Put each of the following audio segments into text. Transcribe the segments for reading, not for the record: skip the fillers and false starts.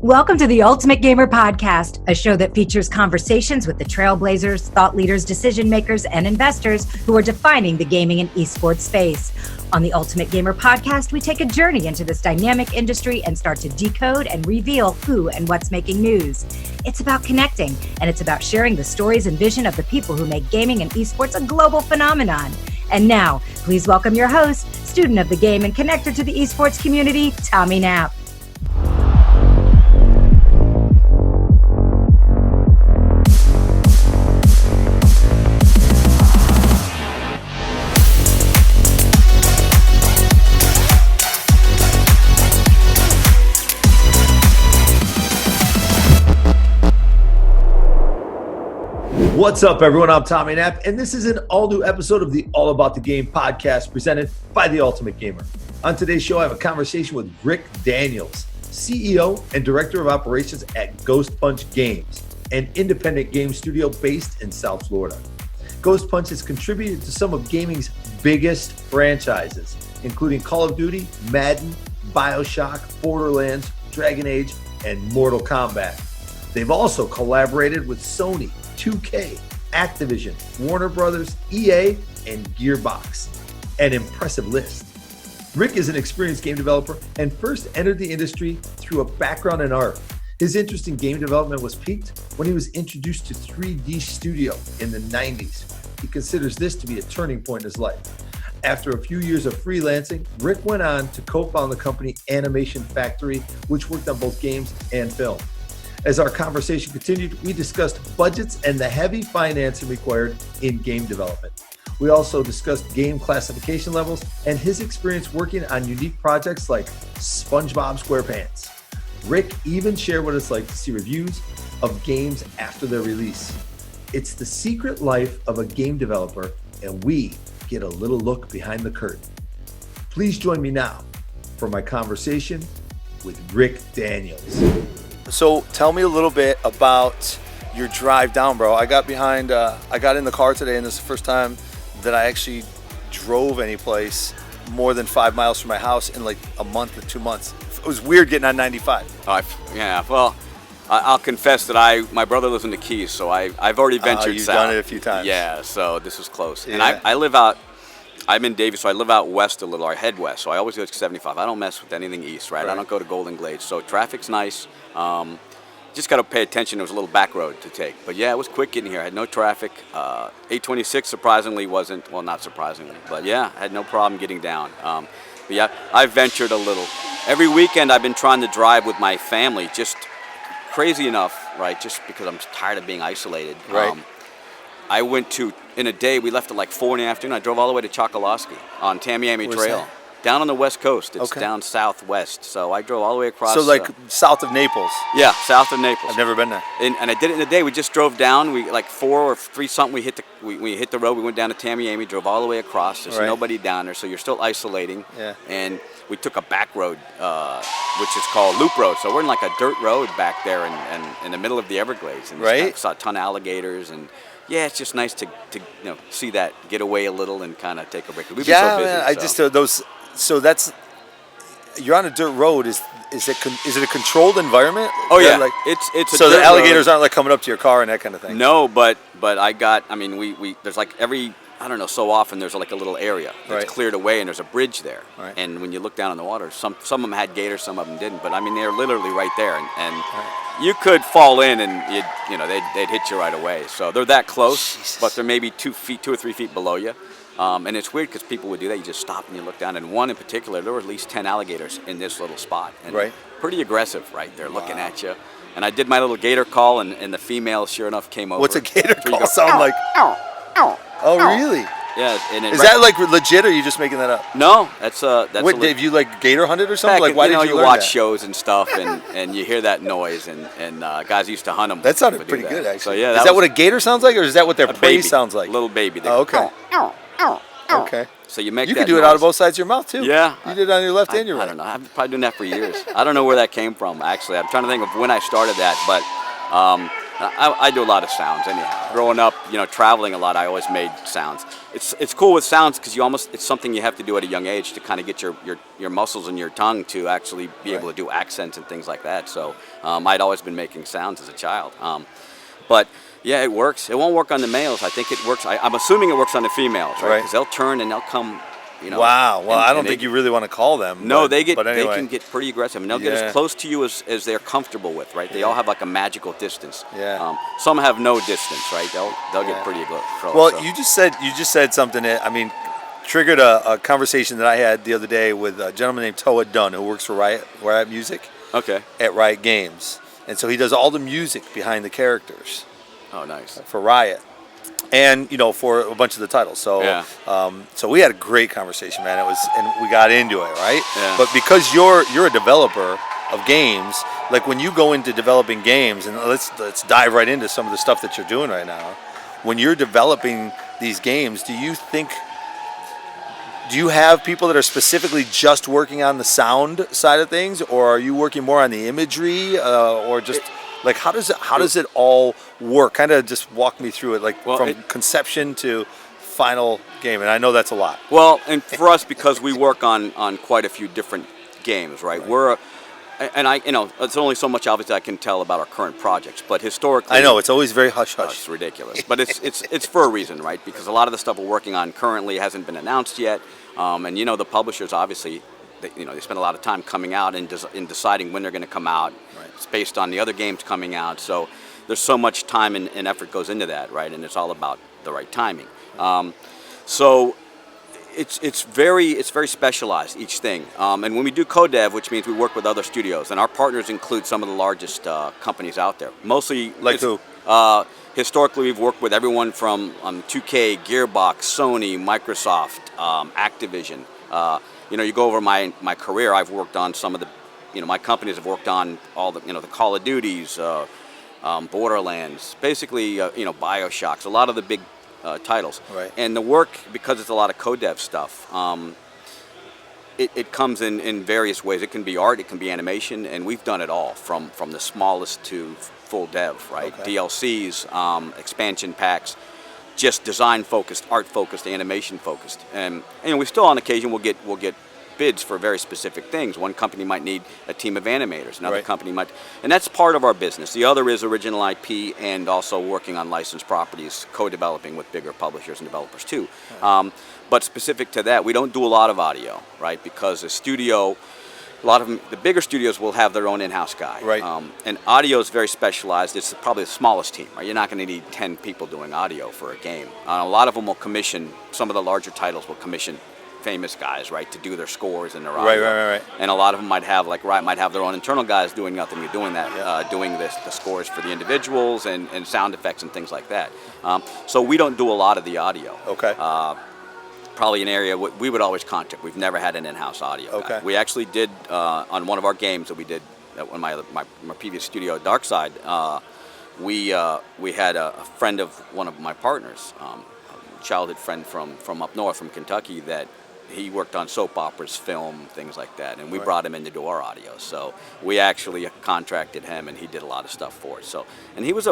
Welcome to the Ultimate Gamer Podcast, a show that features conversations with the trailblazers, thought leaders, decision makers, and investors who are defining the gaming and esports space. On the Ultimate Gamer Podcast, we take a journey into this dynamic industry and start to decode and reveal who and what's making news. It's about connecting, and it's about sharing the stories and vision of the people who make gaming and esports a global phenomenon. And now, please welcome your host, student of the game and connected to the esports community, Tommy Knapp. What's up, everyone? I'm Tommy Knapp, and this is an all-new episode of the All About the Game podcast presented by The Ultimate Gamer. On today's show, I have a conversation with Rick Daniels, CEO and Director of Operations at Ghostpunch Games, an independent game studio based in South Florida. Ghostpunch has contributed to some of gaming's biggest franchises, including Call of Duty, Madden, BioShock, Borderlands, Dragon Age, and Mortal Kombat. They've also collaborated with Sony, 2K, Activision, Warner Brothers, EA, and Gearbox. An impressive list. Rick is an experienced game developer and first entered the industry through a background in art. His interest in game development was piqued when he was introduced to 3D Studio in the 90s. He considers this to be a turning point in his life. After a few years of freelancing, Rick went on to co-found the company Animation Factory, which worked on both games and film. As our conversation continued, we discussed budgets and the heavy financing required in game development. We also discussed game classification levels and his experience working on unique projects like Spongebob SquarePants. Rick even shared what it's like to see reviews of games after their release. It's the secret life of a game developer, and we get a little look behind the curtain. Please join me now for my conversation with Rick Daniels. So tell me a little bit about your drive down, bro. I got in the car today, and this is the first time that I actually drove any place more than 5 miles from my house in like a month or 2 months. It was weird getting on 95. Well, I'll confess that my brother lives in the Keys, so I've already ventured you've south. Done it a few times. Yeah, so this is close. Yeah. And I live out, I'm in Davis, so I live out west a little, or I head west, so I always go to 75. I don't mess with anything east, right? I don't go to Golden Glades, so traffic's nice. Just got to pay attention. There was a little back road to take. But yeah, it was quick getting here. I had no traffic. 826 surprisingly wasn't, well, not surprisingly, but yeah, I had no problem getting down. But yeah, I ventured a little. Every weekend I've been trying to drive with my family, just crazy enough, right, just because I'm tired of being isolated. Right. I went to, in a day, we left at like 4 in the afternoon. I drove all the way to Chocoloskee on Tamiami Trail. That? Down on the west coast. It's okay. Down southwest. So I drove all the way across. So like south of Naples? Yeah, south of Naples. I've never been there. And I did it in a day. We just drove down. We like 4 or 3 something. We hit the road. We went down to Tamiami, drove all the way across. There's nobody down there, so you're still isolating. Yeah. And we took a back road, which is called Loop Road. So we're in like a dirt road back there in the middle of the Everglades. And right. Saw a ton of alligators and. Yeah, it's just nice to see that, get away a little and kind of take a break. We've been so busy, man. I just those. So that's you're on a dirt road. Is it a controlled environment? Oh yeah, like it's a so dirt the alligators road. aren't like coming up to your car and that kind of thing. No, but we there's like every I don't know so often there's like a little area that's cleared away and there's a bridge there. Right. And when you look down in the water, some of them had gators, some of them didn't. But I mean they're literally right there and you could fall in and they'd hit you right away. So they're that close, Jesus. but they're maybe 2 or 3 feet below you. And it's weird because people would do that. You just stop and you look down. And one in particular, there were at least 10 alligators in this little spot. And pretty aggressive, right? They're looking at you. And I did my little gator call, and the female, sure enough, came over. What's a gator call sound like? Oh, really? Yeah. And is that like legit, or are you just making that up? No, that's What, have you like gator hunted or something? Like, why did you learn watch that? shows and stuff, and you hear that noise, and guys used to hunt them. That sounded pretty good, actually. So yeah, is that what a gator sounds like, or is that what their prey sounds like? Little baby. Oh, okay. Okay. So you make you that can do it out of both sides of your mouth too. Yeah. You did it on your left and your right. I don't know. I've been probably doing that for years. I don't know where that came from, actually. I'm trying to think of when I started that, but I do a lot of sounds anyhow. Growing up, traveling a lot, I always made sounds. It's cool with sounds because it's something you have to do at a young age to kind of get your muscles and your tongue to actually be able to do accents and things like that. So I'd always been making sounds as a child. But yeah, it works. It won't work on the males. I think it works. I'm assuming it works on the females, right? Because they'll turn and they'll come. Wow. Well, I don't think you really want to call them. No, they can get pretty aggressive. And they'll get as close to you as they're comfortable with, right? They all have like a magical distance. Yeah. Some have no distance, right? They'll get pretty close. Well, so. you just said something that triggered a conversation that I had the other day with a gentleman named Toa Dunn who works for Riot Music. Okay. At Riot Games, and so he does all the music behind the characters. Oh, nice. For Riot. And for a bunch of the titles, so so we had a great conversation, man. And we got into it, right? Yeah. But because you're a developer of games, like when you go into developing games, and let's dive right into some of the stuff that you're doing right now. When you're developing these games, do you have people that are specifically just working on the sound side of things, or are you working more on the imagery, or just? Like how does it all work? Kind of just walk me through it, from conception to final game. And I know that's a lot. Well, and for us, because we work on quite a few different games, right? It's only so much obviously I can tell about our current projects, but historically, I know it's always very hush hush. It's ridiculous, but it's for a reason, right? Because a lot of the stuff we're working on currently hasn't been announced yet, and the publishers obviously. They spend a lot of time coming out and in deciding when they're going to come out. Right. It's based on the other games coming out, so there's so much time and effort goes into that, right? And it's all about the right timing. So it's very specialized, each thing. And when we do co-dev, which means we work with other studios, and our partners include some of the largest companies out there. Mostly like who? Historically, we've worked with everyone from 2K, Gearbox, Sony, Microsoft, Activision. You go over my career, I've worked on some of the, my companies have worked on all the, the Call of Duties, Borderlands, basically, BioShocks, a lot of the big titles. Right. And the work, because it's a lot of co-dev stuff, it comes in various ways. It can be art, it can be animation, and we've done it all, from the smallest to full dev, right? Okay. DLCs, expansion packs, just design focused, art focused, animation focused, and we still on occasion we'll get bids for very specific things. One company might need a team of animators, another company might, and that's part of our business. The other is original IP and also working on licensed properties, co-developing with bigger publishers and developers too. But specific to that, we don't do a lot of audio, right? Because a studio. A lot of them, the bigger studios will have their own in-house guy. Right. And audio is very specialized. It's probably the smallest team, right? You're not going to need 10 people doing audio for a game. A lot of them will commission, some of the larger titles will commission famous guys, right, to do their scores and their audio. Right. And a lot of them might have, might have their own internal guys doing nothing but doing that, doing the scores for the individuals and sound effects and things like that. So we don't do a lot of the audio. Okay. Probably an area we would always contract. We've never had an in-house audio guy. We actually did on one of our games that we did at my previous studio, Darkside. We had a friend of one of my partners, a childhood friend from up north, from Kentucky, that he worked on soap operas, film, things like that, and we brought him in to do our audio. So we actually contracted him, and he did a lot of stuff for us. So, and he was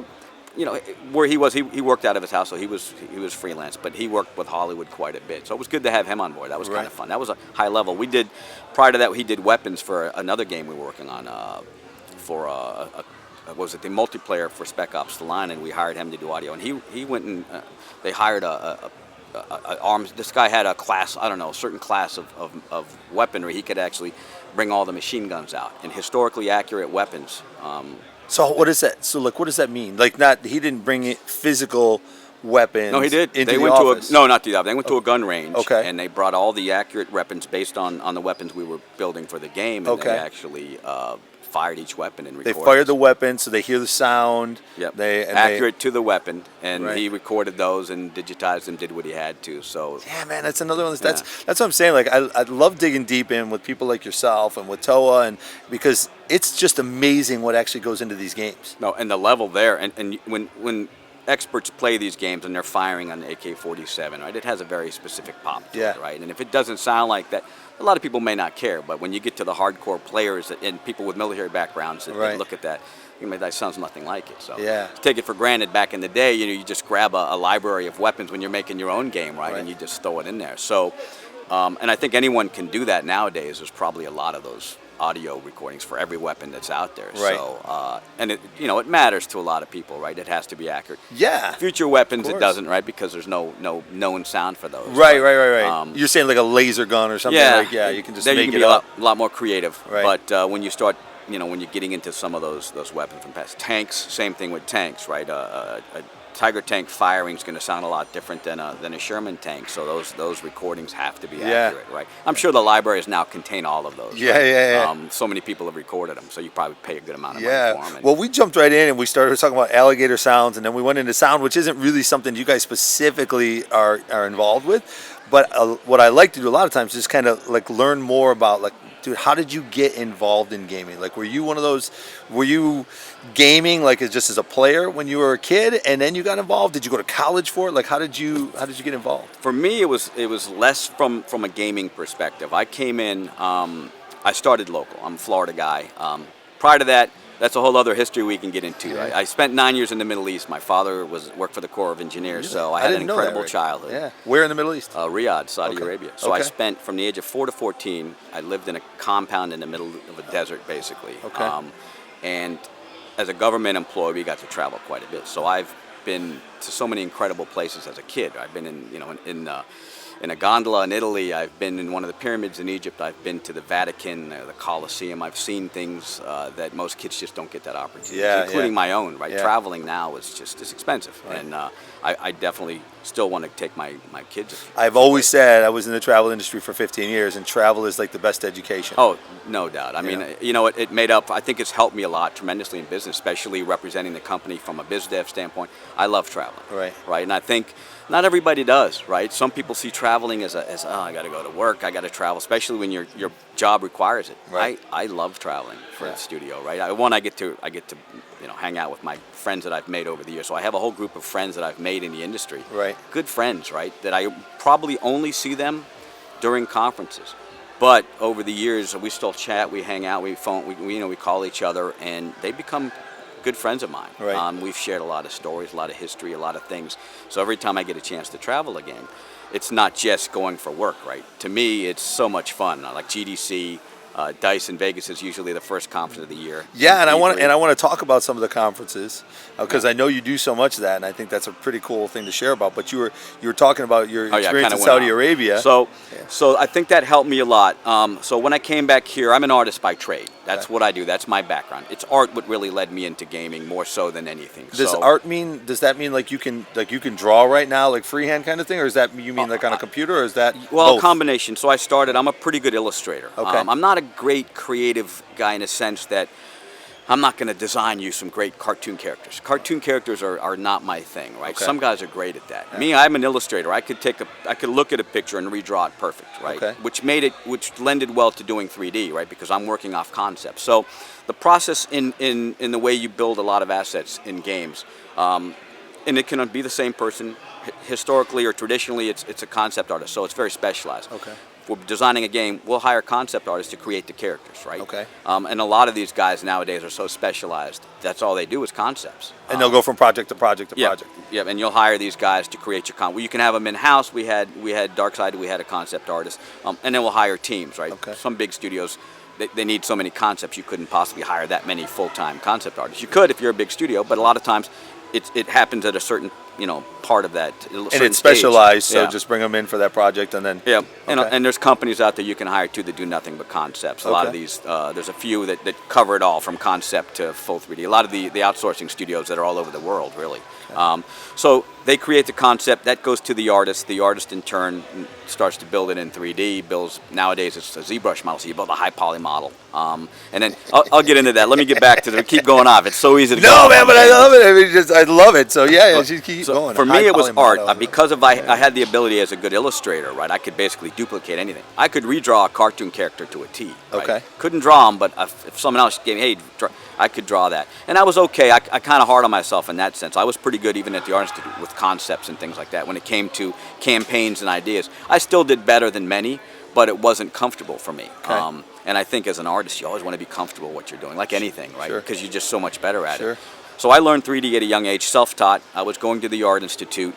where he worked out of his house, so he was freelance, but he worked with Hollywood quite a bit. So it was good to have him on board. That was kind of fun. That was a high level. Prior to that, he did weapons for another game we were working on was it the multiplayer for Spec Ops: The Line, and we hired him to do audio. And he went and they hired arms. This guy had a class, I don't know, a certain class of weaponry. He could actually bring all the machine guns out and historically accurate weapons. So what is that? So what does that mean? He didn't bring it physical weapons. No, he did. Into they the went office. not the office. They went to a gun range. Okay. And they brought all the accurate weapons based on the weapons we were building for the game. And they actually fired each weapon and recorded. They fired the weapon, so they hear the sound. Yep. Accurate to the weapon, and he recorded those and digitized them, did what he had to. So yeah, man, that's another one. That's what I'm saying. I love digging deep in with people like yourself and with Toa, and because it's just amazing what actually goes into these games. No, and the level there, and when experts play these games and they're firing on the AK-47, right? It has a very specific pop to it, right? And if it doesn't sound like that, a lot of people may not care. But when you get to the hardcore players and people with military backgrounds that look at that, that sounds nothing like it. So take it for granted. Back in the day, you just grab a library of weapons when you're making your own game, right? And you just throw it in there. So, and I think anyone can do that nowadays. There's probably a lot of those audio recordings for every weapon that's out there. Right. So, and it matters to a lot of people, right? It has to be accurate. Yeah. Future weapons, it doesn't, right? Because there's no known sound for those. Right. You're saying like a laser gun or something? Yeah. You can just there make you can it be up. a lot more creative. Right. But when you start, when you're getting into some of those weapons from past tanks, same thing with tanks, right? A Tiger tank firing is going to sound a lot different than a Sherman tank. So those recordings have to be accurate, right? I'm sure the libraries now contain all of those. Yeah. So many people have recorded them, so you probably pay a good amount of money for them. Well, we jumped right in and we started talking about alligator sounds, and then we went into sound, which isn't really something you guys specifically are involved with. But what I like to do a lot of times is kind of like learn more about, like, dude, how did you get involved in gaming? Like, were you gaming like just as a player when you were a kid, and then you got involved? Did you go to college for it? Like, how did you get involved? For me, it was less from a gaming perspective. I came in, I started local. I'm a Florida guy. Prior to that, that's a whole other history we can get into. Yeah. I spent 9 years in the Middle East. My father worked for the Corps of Engineers, so I had an incredible childhood. Yeah. Where in the Middle East? Riyadh, Saudi Arabia. So I spent, from the age of 4 to 14, I lived in a compound in the middle of a desert, basically. Okay. And as a government employee, we got to travel quite a bit. So I've been to so many incredible places as a kid. I've been in a gondola in Italy. I've been in one of the pyramids in Egypt. I've been to the Vatican, the Colosseum. I've seen things that most kids just don't get that opportunity, including my own, right? Yeah. Traveling now is just it's expensive. Right. And I definitely still want to take my kids. I've always said I was in the travel industry for 15 years, and travel is like the best education. Oh, no doubt. I mean, it made up, I think it's helped me a lot tremendously in business, especially representing the company from a biz dev standpoint. I love traveling. Right. And I think not everybody does, right? Some people see traveling as I got to go to work, I got to travel, especially when your job requires it. Right. I love traveling for the studio, right? I get to hang out with my friends that I've made over the years. So I have a whole group of friends that I've made in the industry. Right. Good friends, right? That I probably only see them during conferences. But over the years, we still chat, we hang out, we phone, we call each other, and they become good friends of mine. Right. We've shared a lot of stories, a lot of history, a lot of things. So every time I get a chance to travel again, it's not just going for work, right? To me, it's so much fun. I like GDC. DICE in Vegas is usually the first conference of the year. Yeah, and I want to talk about some of the conferences because I know you do so much of that, and I think that's a pretty cool thing to share about. But you were talking about your experience in Saudi Arabia. So I think that helped me a lot. So when I came back here, I'm an artist by trade. That's what I do. That's my background. It's art what really led me into gaming more so than anything. Does that mean like you can draw right now, like freehand kind of thing, or is that you mean like on a computer, or is that both? A combination. So I'm a pretty good illustrator. Okay. I'm not a great creative guy in a sense that I'm not going to design you some great cartoon characters. Cartoon characters are not my thing, right? Okay. Some guys are great at that. Yeah. Me, I'm an illustrator. I could look at a picture and redraw it perfect, right? Okay. Which lended well to doing 3D, right? Because I'm working off concepts. So the process in the way you build a lot of assets in games, and it can be the same person. Historically or traditionally, it's a concept artist, so it's very specialized. Okay. If we're designing a game, we'll hire concept artists to create the characters, right? Okay. And a lot of these guys nowadays are so specialized. That's all they do is concepts. And they'll go from project to project to project. Yeah, and you'll hire these guys to create your Well, you can have them in-house. We had Darkside, we had a concept artist. And then we'll hire teams, right? Okay. Some big studios, they need so many concepts, you couldn't possibly hire that many full-time concept artists. You could if you're a big studio, but a lot of times it happens at a certain part of that. And it's specialized, so just bring them in for that project, and then and there's companies out there you can hire too that do nothing but concepts. A lot of these, there's a few that cover it all from concept to full 3D. A lot of the outsourcing studios that are all over the world, really. So they create the concept that goes to the artist. The artist in turn starts to build it in 3D. Nowadays it's a ZBrush model, so you build a high poly model. And then I'll get into that. Let me get back to keep going off. It's so easy to No, man, but I love it. I love it. So yeah, keep going. For me, it was art polymono. because of I had the ability as a good illustrator, right? I could basically duplicate anything. I could redraw a cartoon character to a T. Right? Okay. Couldn't draw them, but if someone else gave me, hey, I could draw that, and I was okay. I kind of hard on myself in that sense. I was pretty good even at the Art Institute with concepts and things like that. When it came to campaigns and ideas, I still did better than many, but it wasn't comfortable for me. Okay. And I think as an artist, you always want to be comfortable with what you're doing, like anything, right? Sure. Because you're just so much better at Sure. it. So I learned 3D at a young age, self-taught. I was going to the Art Institute,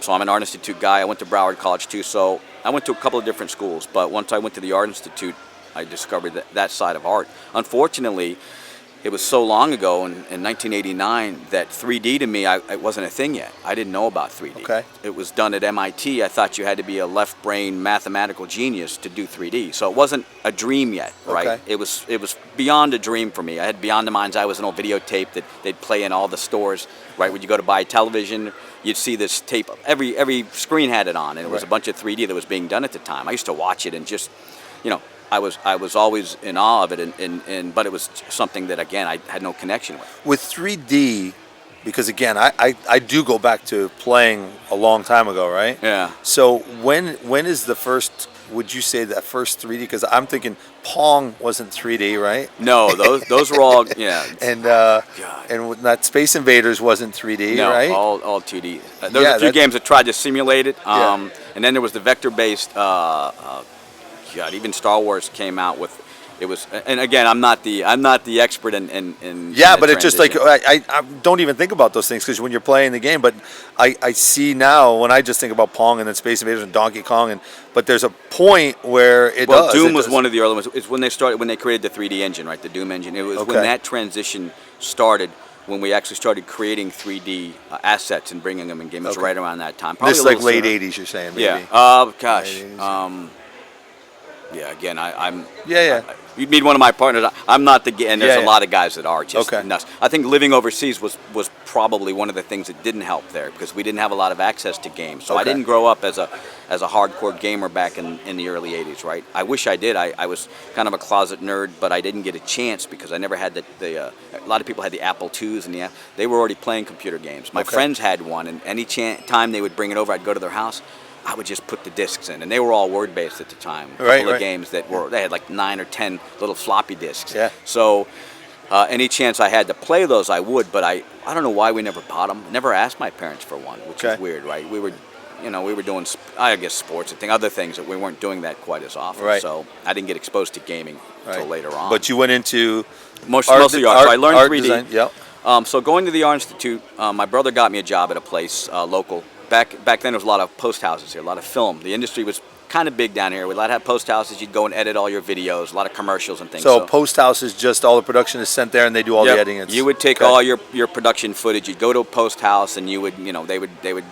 so I'm an Art Institute guy. I went to Broward College too, so I went to a couple of different schools. But once I went to the Art Institute, I discovered that side of art. Unfortunately, it was so long ago in 1989 that 3D to me, it wasn't a thing yet. I didn't know about 3D. Okay. It was done at MIT. I thought you had to be a left-brain mathematical genius to do 3D. So it wasn't a dream yet, right? Okay. It was beyond a dream for me. I had Beyond the Mind's Eye was an old videotape that they'd play in all the stores, right? When you go to buy television, you'd see this tape. Every screen had it on, and it was a bunch of 3D that was being done at the time. I used to watch it and just, I was always in awe of it, but it was something that, again, I had no connection with. With 3D, because again, I do go back to playing a long time ago, right? Yeah. So when is the first? Would you say that first 3D? Because I'm thinking Pong wasn't 3D, right? No, those were all And and that Space Invaders wasn't 3D, no, right? all 2D. There were a few games that tried to simulate it, Yeah. and then there was the vector-based. Even Star Wars came out with. It was, and again, I'm not the expert in Yeah, in but it's just like transition. I don't even think about those things because when you're playing the game, but I see now when I just think about Pong and then Space Invaders and Donkey Kong, but there's a point where it Well, does. Doom it was does. one of the early ones. It's when they created the 3D engine, right? The Doom engine. It was when that transition started. When we actually started creating 3D assets and bringing them in games, it was right around that time. Probably This a is like little late sooner. '80s, you're saying? Maybe. Yeah. Oh gosh. Late 80s. Yeah. Again, I'm. Yeah. You'd meet one of my partners. I'm not the. And there's Yeah. a lot of guys that are just Okay. nuts. I think living overseas was probably one of the things that didn't help there because we didn't have a lot of access to games. So I Okay. didn't grow up as a hardcore gamer back in the early '80s. Right. I wish I did. I was kind of a closet nerd, but I didn't get a chance because I never had a lot of people had the Apple IIs and they were already playing computer games. My friends had one, and any time they would bring it over, I'd go to their house. I would just put the discs in, and they were all word-based at the time. A couple of games that they had like 9 or 10 little floppy discs. Yeah. So any chance I had to play those, I would, but I don't know why we never bought them. Never asked my parents for one, which is weird, right? We were doing, I guess, sports and other things that we weren't doing that quite as often. Right. So I didn't get exposed to gaming until later on. But you went into mostly art. So I learned 3D. Design. Yep. So going to the Art Institute, my brother got me a job at a place local. Back then, there was a lot of post houses here, a lot of film. The industry was kind of big down here. We'd have post houses. You'd go and edit all your videos, a lot of commercials and things. So post house is just all the production is sent there, and they do all the editing. You would take all your production footage. You'd go to a post house, and you would, they would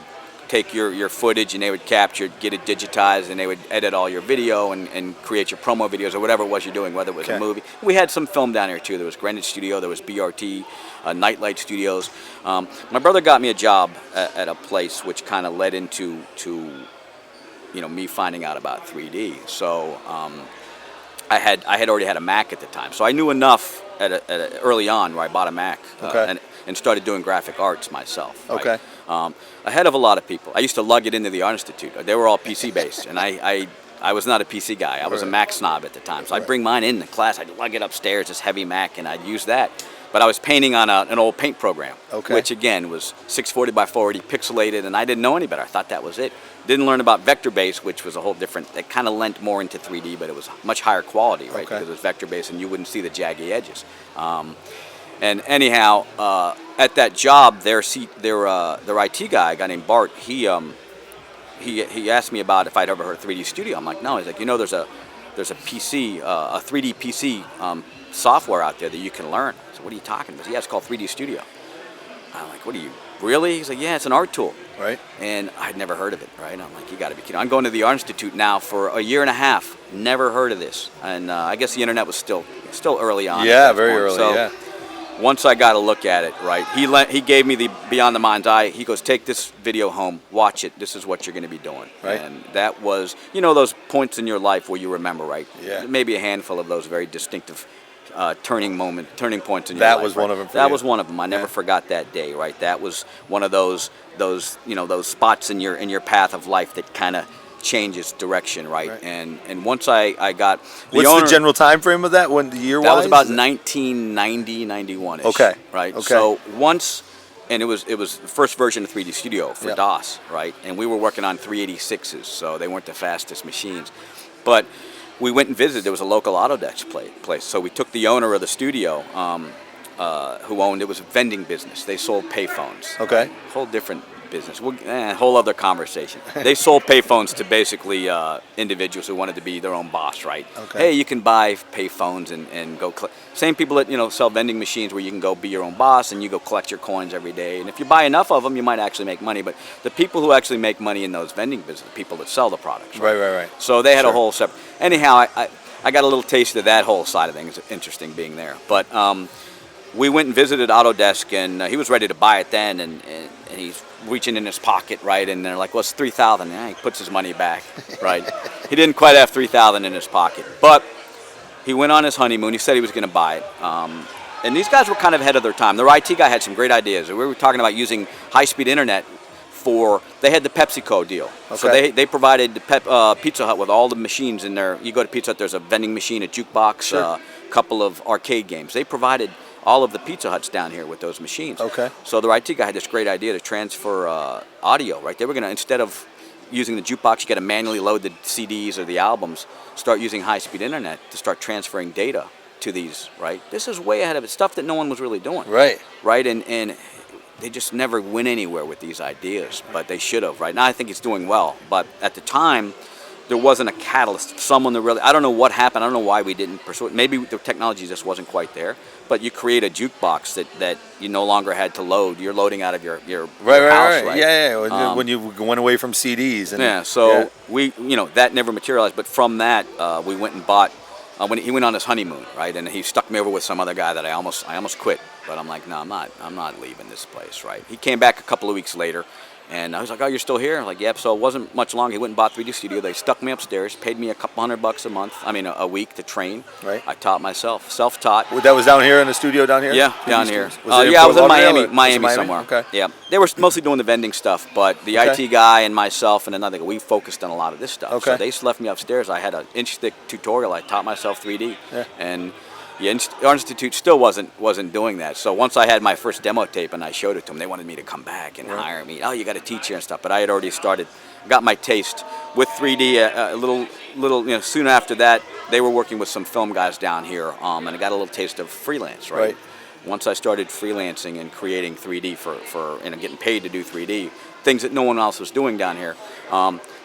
take your footage and they would capture it, get it digitized, and they would edit all your video and create your promo videos or whatever it was you're doing, whether it was a movie. We had some film down here too. There was Greenwich Studio, there was BRT, Nightlight Studios. My brother got me a job at a place which kind of led into me finding out about 3D. So I had already had a Mac at the time, so I knew enough early on where I bought a Mac and started doing graphic arts myself. Right? Okay. Ahead of a lot of people. I used to lug it into the Art Institute. They were all PC based, and I was not a PC guy. I was a Mac snob at the time, so I'd bring mine in the class. I'd lug it upstairs, this heavy Mac, and I'd use that. But I was painting on an old paint program, which again was 640 by 480 pixelated, and I didn't know any better. I thought that was it. Didn't learn about vector-based, which was a whole different. It kind of lent more into 3D, but it was much higher quality, right? Because it was vector-based, and you wouldn't see the jaggy edges. And anyhow, at that job, their IT guy, a guy named Bart, he asked me about if I'd ever heard of 3D Studio. I'm like, no. He's like, there's a PC, a 3D PC software out there that you can learn. So what are you talking about? Yeah, it's called 3D Studio. I'm like, what are you, really? He's like, yeah, it's an art tool. Right. And I'd never heard of it, right? I'm like, you got to be kidding. I'm going to the Art Institute now for a year and a half. Never heard of this. And I guess the internet was still early on. Yeah, very early, so, once I got a look at it, right, he gave me the Beyond the Mind's Eye. He goes, take this video home, watch it. This is what you're going to be doing. Right. And that was, those points in your life where you remember, right? Yeah. Maybe a handful of those very distinctive, turning points in your That life. was one of them for That you. was one of them. I never forgot that day. Right. That was one of those spots in your path of life that kind of changes direction. Right. And once I got What's owner, the general time frame of that? When the year that was about 1990, 91-ish. Okay. Right. Okay. So once. And it was the first version of 3D Studio for DOS, right? And we were working on 386s, so they weren't the fastest machines. But we went and visited. There was a local Autodesk place. So we took the owner of the studio, who owned, it was a vending business. They sold payphones. Okay. Whole different business. Whole other conversation. They sold payphones to basically individuals who wanted to be their own boss, right? Okay. Hey, you can buy payphones and go same people that sell vending machines where you can go be your own boss and you go collect your coins every day. And if you buy enough of them, you might actually make money. But the people who actually make money in those vending business, the people that sell the products. Right. So they had a whole separate. Anyhow, I got a little taste of that whole side of things. It's interesting being there. But we went and visited Autodesk, and he was ready to buy it then, and he's reaching in his pocket, right? And they're like, well, it's $3,000. He puts his money back, right? He didn't quite have $3,000 in his pocket, but he went on his honeymoon. He said he was going to buy it. And these guys were kind of ahead of their time. Their IT guy had some great ideas. We were talking about using high-speed internet they had the PepsiCo deal. Okay. So they provided the Pizza Hut with all the machines in there. You go to Pizza Hut, there's a vending machine, a jukebox, a couple of arcade games. They provided all of the Pizza Huts down here with those machines. Okay. So the IT guy had this great idea to transfer audio, right? They were going to, instead of using the jukebox, you got to manually load the CDs or the albums, start using high-speed internet to start transferring data to these, right? This is way ahead of it, stuff that no one was really doing. Right. Right, and they just never went anywhere with these ideas, but they should have, right? Now I think it's doing well, but at the time, there wasn't a catalyst, someone that really, I don't know what happened, I don't know why we didn't pursue it. Maybe the technology just wasn't quite there, but you create a jukebox that you no longer had to load. You're loading out of your house, right? Yeah. When you went away from CDs. We, that never materialized, but from that, we went and bought, when he went on his honeymoon, right? And he stuck me over with some other guy that I almost quit, but I'm like, no, I'm not leaving this place, right? He came back a couple of weeks later, and I was like, oh, you're still here? I'm like, yep. So it wasn't much longer. He went and bought 3D Studio. They stuck me upstairs, paid me a couple $100 a week to train. Right. I taught myself, self-taught. That was down here in the studio down here? Yeah, down here. I was in Miami Miami somewhere. Okay. Yeah, they were mostly doing the vending stuff, but the IT guy and myself and another guy, we focused on a lot of this stuff. Okay. So they just left me upstairs. I had an inch-thick tutorial. I taught myself 3D. Yeah. And our institute still wasn't doing that. So once I had my first demo tape and I showed it to them, they wanted me to come back and hire me. Oh, you got to teach here and stuff. But I had already got my taste with 3D a little. Soon after that, they were working with some film guys down here, and I got a little taste of freelance. Right. Once I started freelancing and creating 3D for getting paid to do 3D, things that no one else was doing down here.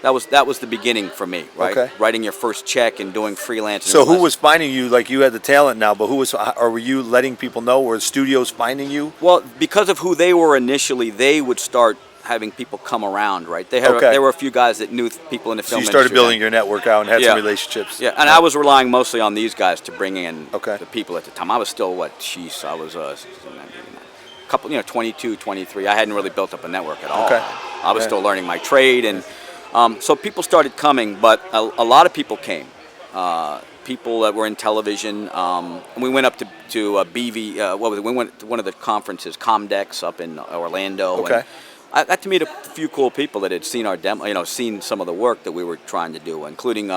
That was the beginning for me, right? Okay. Writing your first check and doing freelance. So who was finding you? Like, you had the talent now, but were you letting people know? Were studios finding you? Well, because of who they were initially, they would start having people come around, right? There were a few guys that knew people in the film industry. So you started building your network out and had some relationships. Yeah, and I was relying mostly on these guys to bring in the people at the time. I was still, I was a couple, 22, 23. I hadn't really built up a network at all. Okay. I was still learning my trade, and so people started coming, but a lot of people came. People that were in television, and we went up to BV. We went to one of the conferences, Comdex, up in Orlando. Okay. And I got to meet a few cool people that had seen our demo, seen some of the work that we were trying to do, including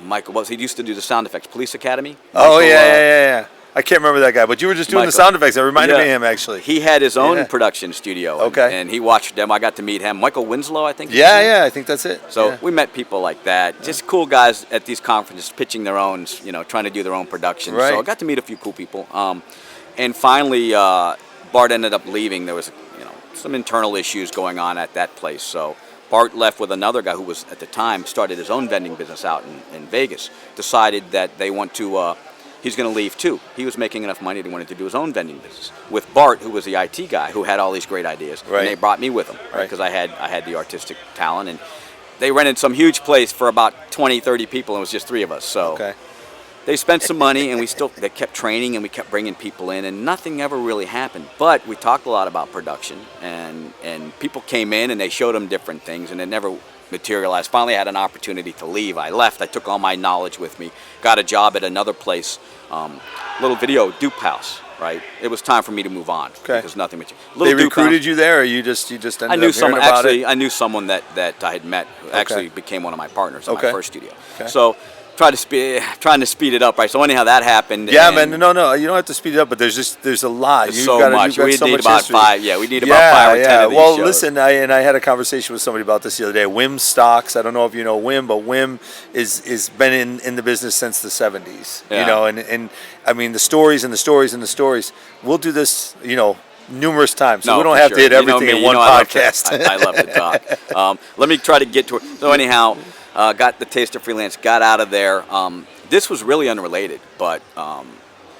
Michael. He used to do the sound effects, Police Academy. Michael, yeah. I can't remember that guy, but you were just doing the sound effects. It reminded me of him, actually. He had his own production studio. Okay. And he watched them. I got to meet him. Michael Winslow, I think. Yeah, I think that's it. So we met people like that. Just cool guys at these conferences pitching their own, trying to do their own production. Right. So I got to meet a few cool people. And finally, Bart ended up leaving. There was, some internal issues going on at that place. So Bart left with another guy who was, at the time, started his own vending business out in Vegas. Decided that they want to... he's going to leave too. He was making enough money that he wanted to do his own vending business with Bart, who was the IT guy who had all these great ideas. Right. And they brought me with them because I had the artistic talent, and they rented some huge place for about 20, 30 people, and it was just 3 of us. So they spent some money, and they kept training, and we kept bringing people in, and nothing ever really happened. But we talked a lot about production, and people came in and they showed them different things, and it never materialized. Finally, I had an opportunity to leave. I left. I took all my knowledge with me. Got a job at another place, little video dupe house. Right. It was time for me to move on. Okay. Because nothing materialized. They recruited you there, or you just ended up hearing about it? I knew someone that I had met who actually became one of my partners in my first studio. Okay. So trying to speed it up, right? So anyhow, that happened. Yeah, man. No, you don't have to speed it up, but there's a lot. There's so much. We need about history. 5. Yeah, we need about 5 or 10 of these Well, shows. listen, I had a conversation with somebody about this the other day. Wim Stocks. I don't know if you know Wim, but Wim is been in the business since the 70s. Yeah. You know, and I mean the stories and the stories and the stories. We'll do this, numerous times. So we don't have to hit everything in one podcast. I love to talk. Let me try to get to it. So anyhow, got the taste of freelance, got out of there. This was really unrelated, but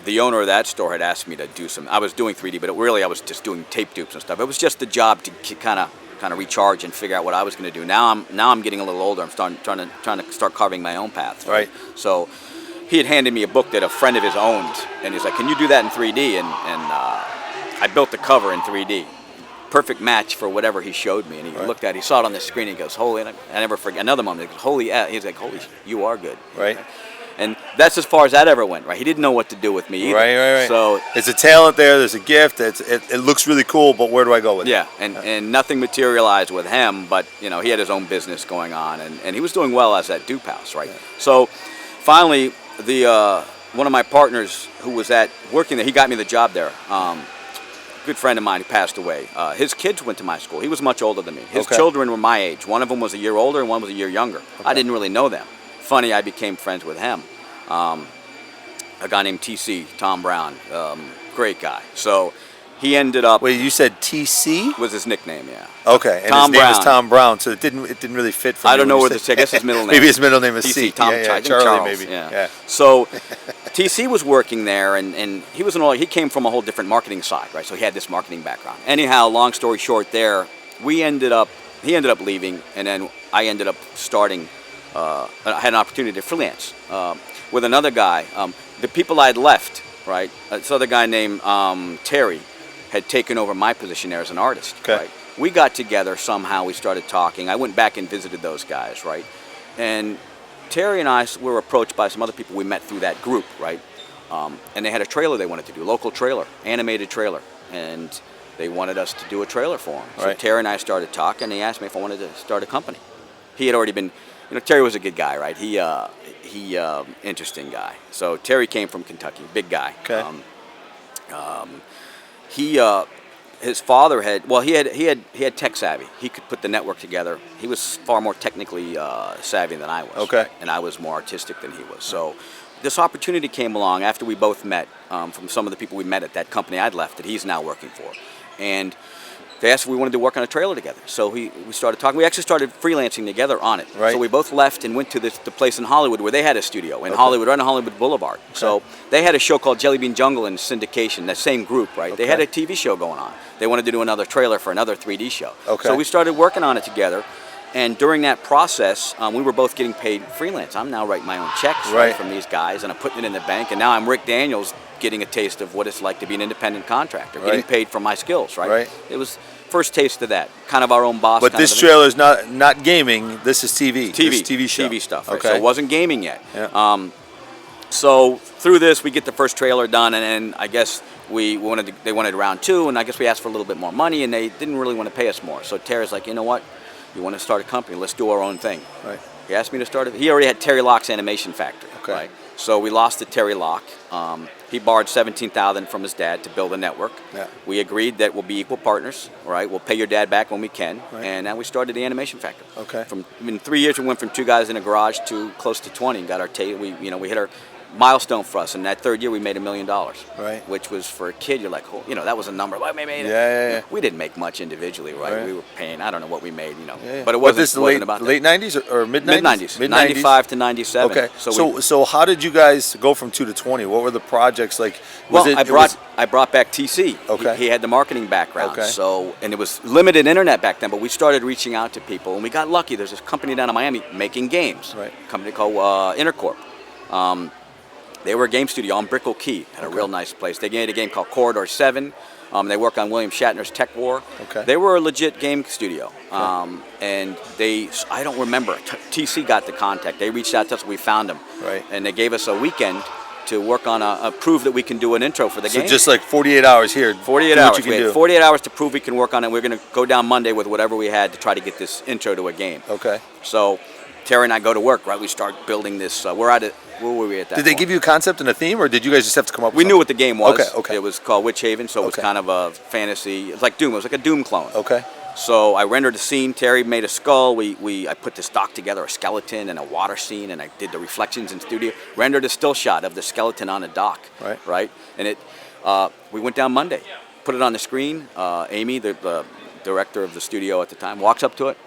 the owner of that store had asked me to do some. I was doing 3D, but I was just doing tape dupes and stuff. It was just the job to kind of recharge and figure out what I was going to do. Now I'm getting a little older. I'm trying to start carving my own path. Right. So he had handed me a book that a friend of his owned, and he's like, "Can you do that in 3D?" And I built the cover in 3D. Perfect match for whatever he showed me. And he looked at it, he saw it on the screen, and he goes, "Holy," and I never forget another moment, he goes, "Holy," he's like, "Holy, you are good." Right. And that's as far as that ever went, right? He didn't know what to do with me either. Right. So it's a talent there, there's a gift, it looks really cool, but where do I go with it? Yeah, and nothing materialized with him, but he had his own business going on, and he was doing well as that dupe house, right? Yeah. So finally, one of my partners who was working there, he got me the job there. Good friend of mine who passed away. His kids went to my school. He was much older than me. His children were my age. One of them was a year older and one was a year younger. Okay. I didn't really know them. Funny, I became friends with him. A guy named TC, Tom Brown, great guy. So he ended up. Wait, you said TC? Was his nickname? Yeah. Okay, and Tom his name Brown. is Tom Brown, so it didn't really fit for me. I don't know where I guess his middle name. Maybe his middle name is TC. C. Tom, yeah, Charlie, Charles, maybe. Yeah. So TC was working there, and he was he came from a whole different marketing side, right? So he had this marketing background. Anyhow, long story short, he ended up leaving, and then I ended up starting. I had an opportunity to freelance with another guy. The people I had left, right? This other guy named Terry had taken over my position there as an artist. Okay. Right? We got together somehow. We started talking. I went back and visited those guys, right? And Terry and I were approached by some other people we met through that group, right? And they had a trailer they wanted to do, local trailer, animated trailer, and they wanted us to do a trailer for them. So right. Terry and I started talking. He asked me if I wanted to start a company. He had already been. Terry was a good guy, right? He interesting guy. So Terry came from Kentucky, big guy. Okay. His father he had tech savvy. He could put the network together. He was far more technically savvy than I was. Okay. And I was more artistic than he was. So this opportunity came along after we both met from some of the people we met at that company I'd left that he's now working for, and they asked if we wanted to work on a trailer together. So we started talking. We actually started freelancing together on it. Right. So we both left and went to the place in Hollywood where they had a studio in Hollywood, right on Hollywood Boulevard. Okay. So they had a show called Jelly Bean Jungle in syndication, that same group, right? Okay. They had a TV show going on. They wanted to do another trailer for another 3D show. Okay. So we started working on it together. And during that process, we were both getting paid freelance. I'm now writing my own checks right. from these guys, and I'm putting it in the bank. And now I'm Rick Daniels getting a taste of what it's like to be an independent contractor, right. getting paid for my skills, right? Right. It was first taste of that, kind of our own boss. But this trailer is not gaming. This is TV. TV, this TV show. TV stuff. Right? Okay. So it wasn't gaming yet. Yeah. So through this, we get the first trailer done, and then I guess they wanted round 2, and I guess we asked for a little bit more money, and they didn't really want to pay us more. So Terry's like, you know what? You want to start a company? Let's do our own thing. Right. He asked me to start it. He already had Terry Locke's Animation Factory. Okay. Right? So we lost to Terry Locke. He borrowed $17,000 from his dad to build a network. Yeah. We agreed that we'll be equal partners. Right. We'll pay your dad back when we can. Right. And now we started the Animation Factory. Okay. In 3 years, we went from 2 guys in a garage to close to 20. And got our we hit our milestone for us. And that 3rd year, we made $1 million. Right. Which was for a kid, you're like, oh, that was a number. Well, we made it. Yeah. We didn't make much individually, right? We were paying. I don't know what we made, Yeah. But it wasn't. This wasn't about late that. 90s or mid 90s? Mid 95 to 97. Okay. So So how did you guys go from 2 to 20? What were the projects like? I brought back TC. Okay. He had the marketing background. Okay. So, and it was limited internet back then, but we started reaching out to people, and we got lucky. There's this company down in Miami making games. Right. A company called Intercorp. They were a game studio on Brickell Key at a real nice place. They made a game called Corridor 7. They worked on William Shatner's Tech War. Okay. They were a legit game studio. And I don't remember, TC got the contact. They reached out to us, we found them. Right. And they gave us a weekend to work on a prove that we can do an intro for the game. So just like 48 hours here. 48 hours. We had 48 hours to prove we can work on it. We're going to go down Monday with whatever we had to try to get this intro to a game. Okay. So Terry and I go to work, right? We start building this. Where were we at that Did they point? give you a concept and a theme, or did you guys just have to come up with We knew what the game was. Okay. It was called Witch Haven, so it was kind of a fantasy. It was like Doom. It was like a Doom clone. Okay. So I rendered a scene. Terry made a skull. I put the stock together, a skeleton and a water scene, and I did the reflections in studio. Rendered a still shot of the skeleton on a dock. Right. And we went down Monday, put it on the screen. Amy, the director of the studio at the time, walks up to it.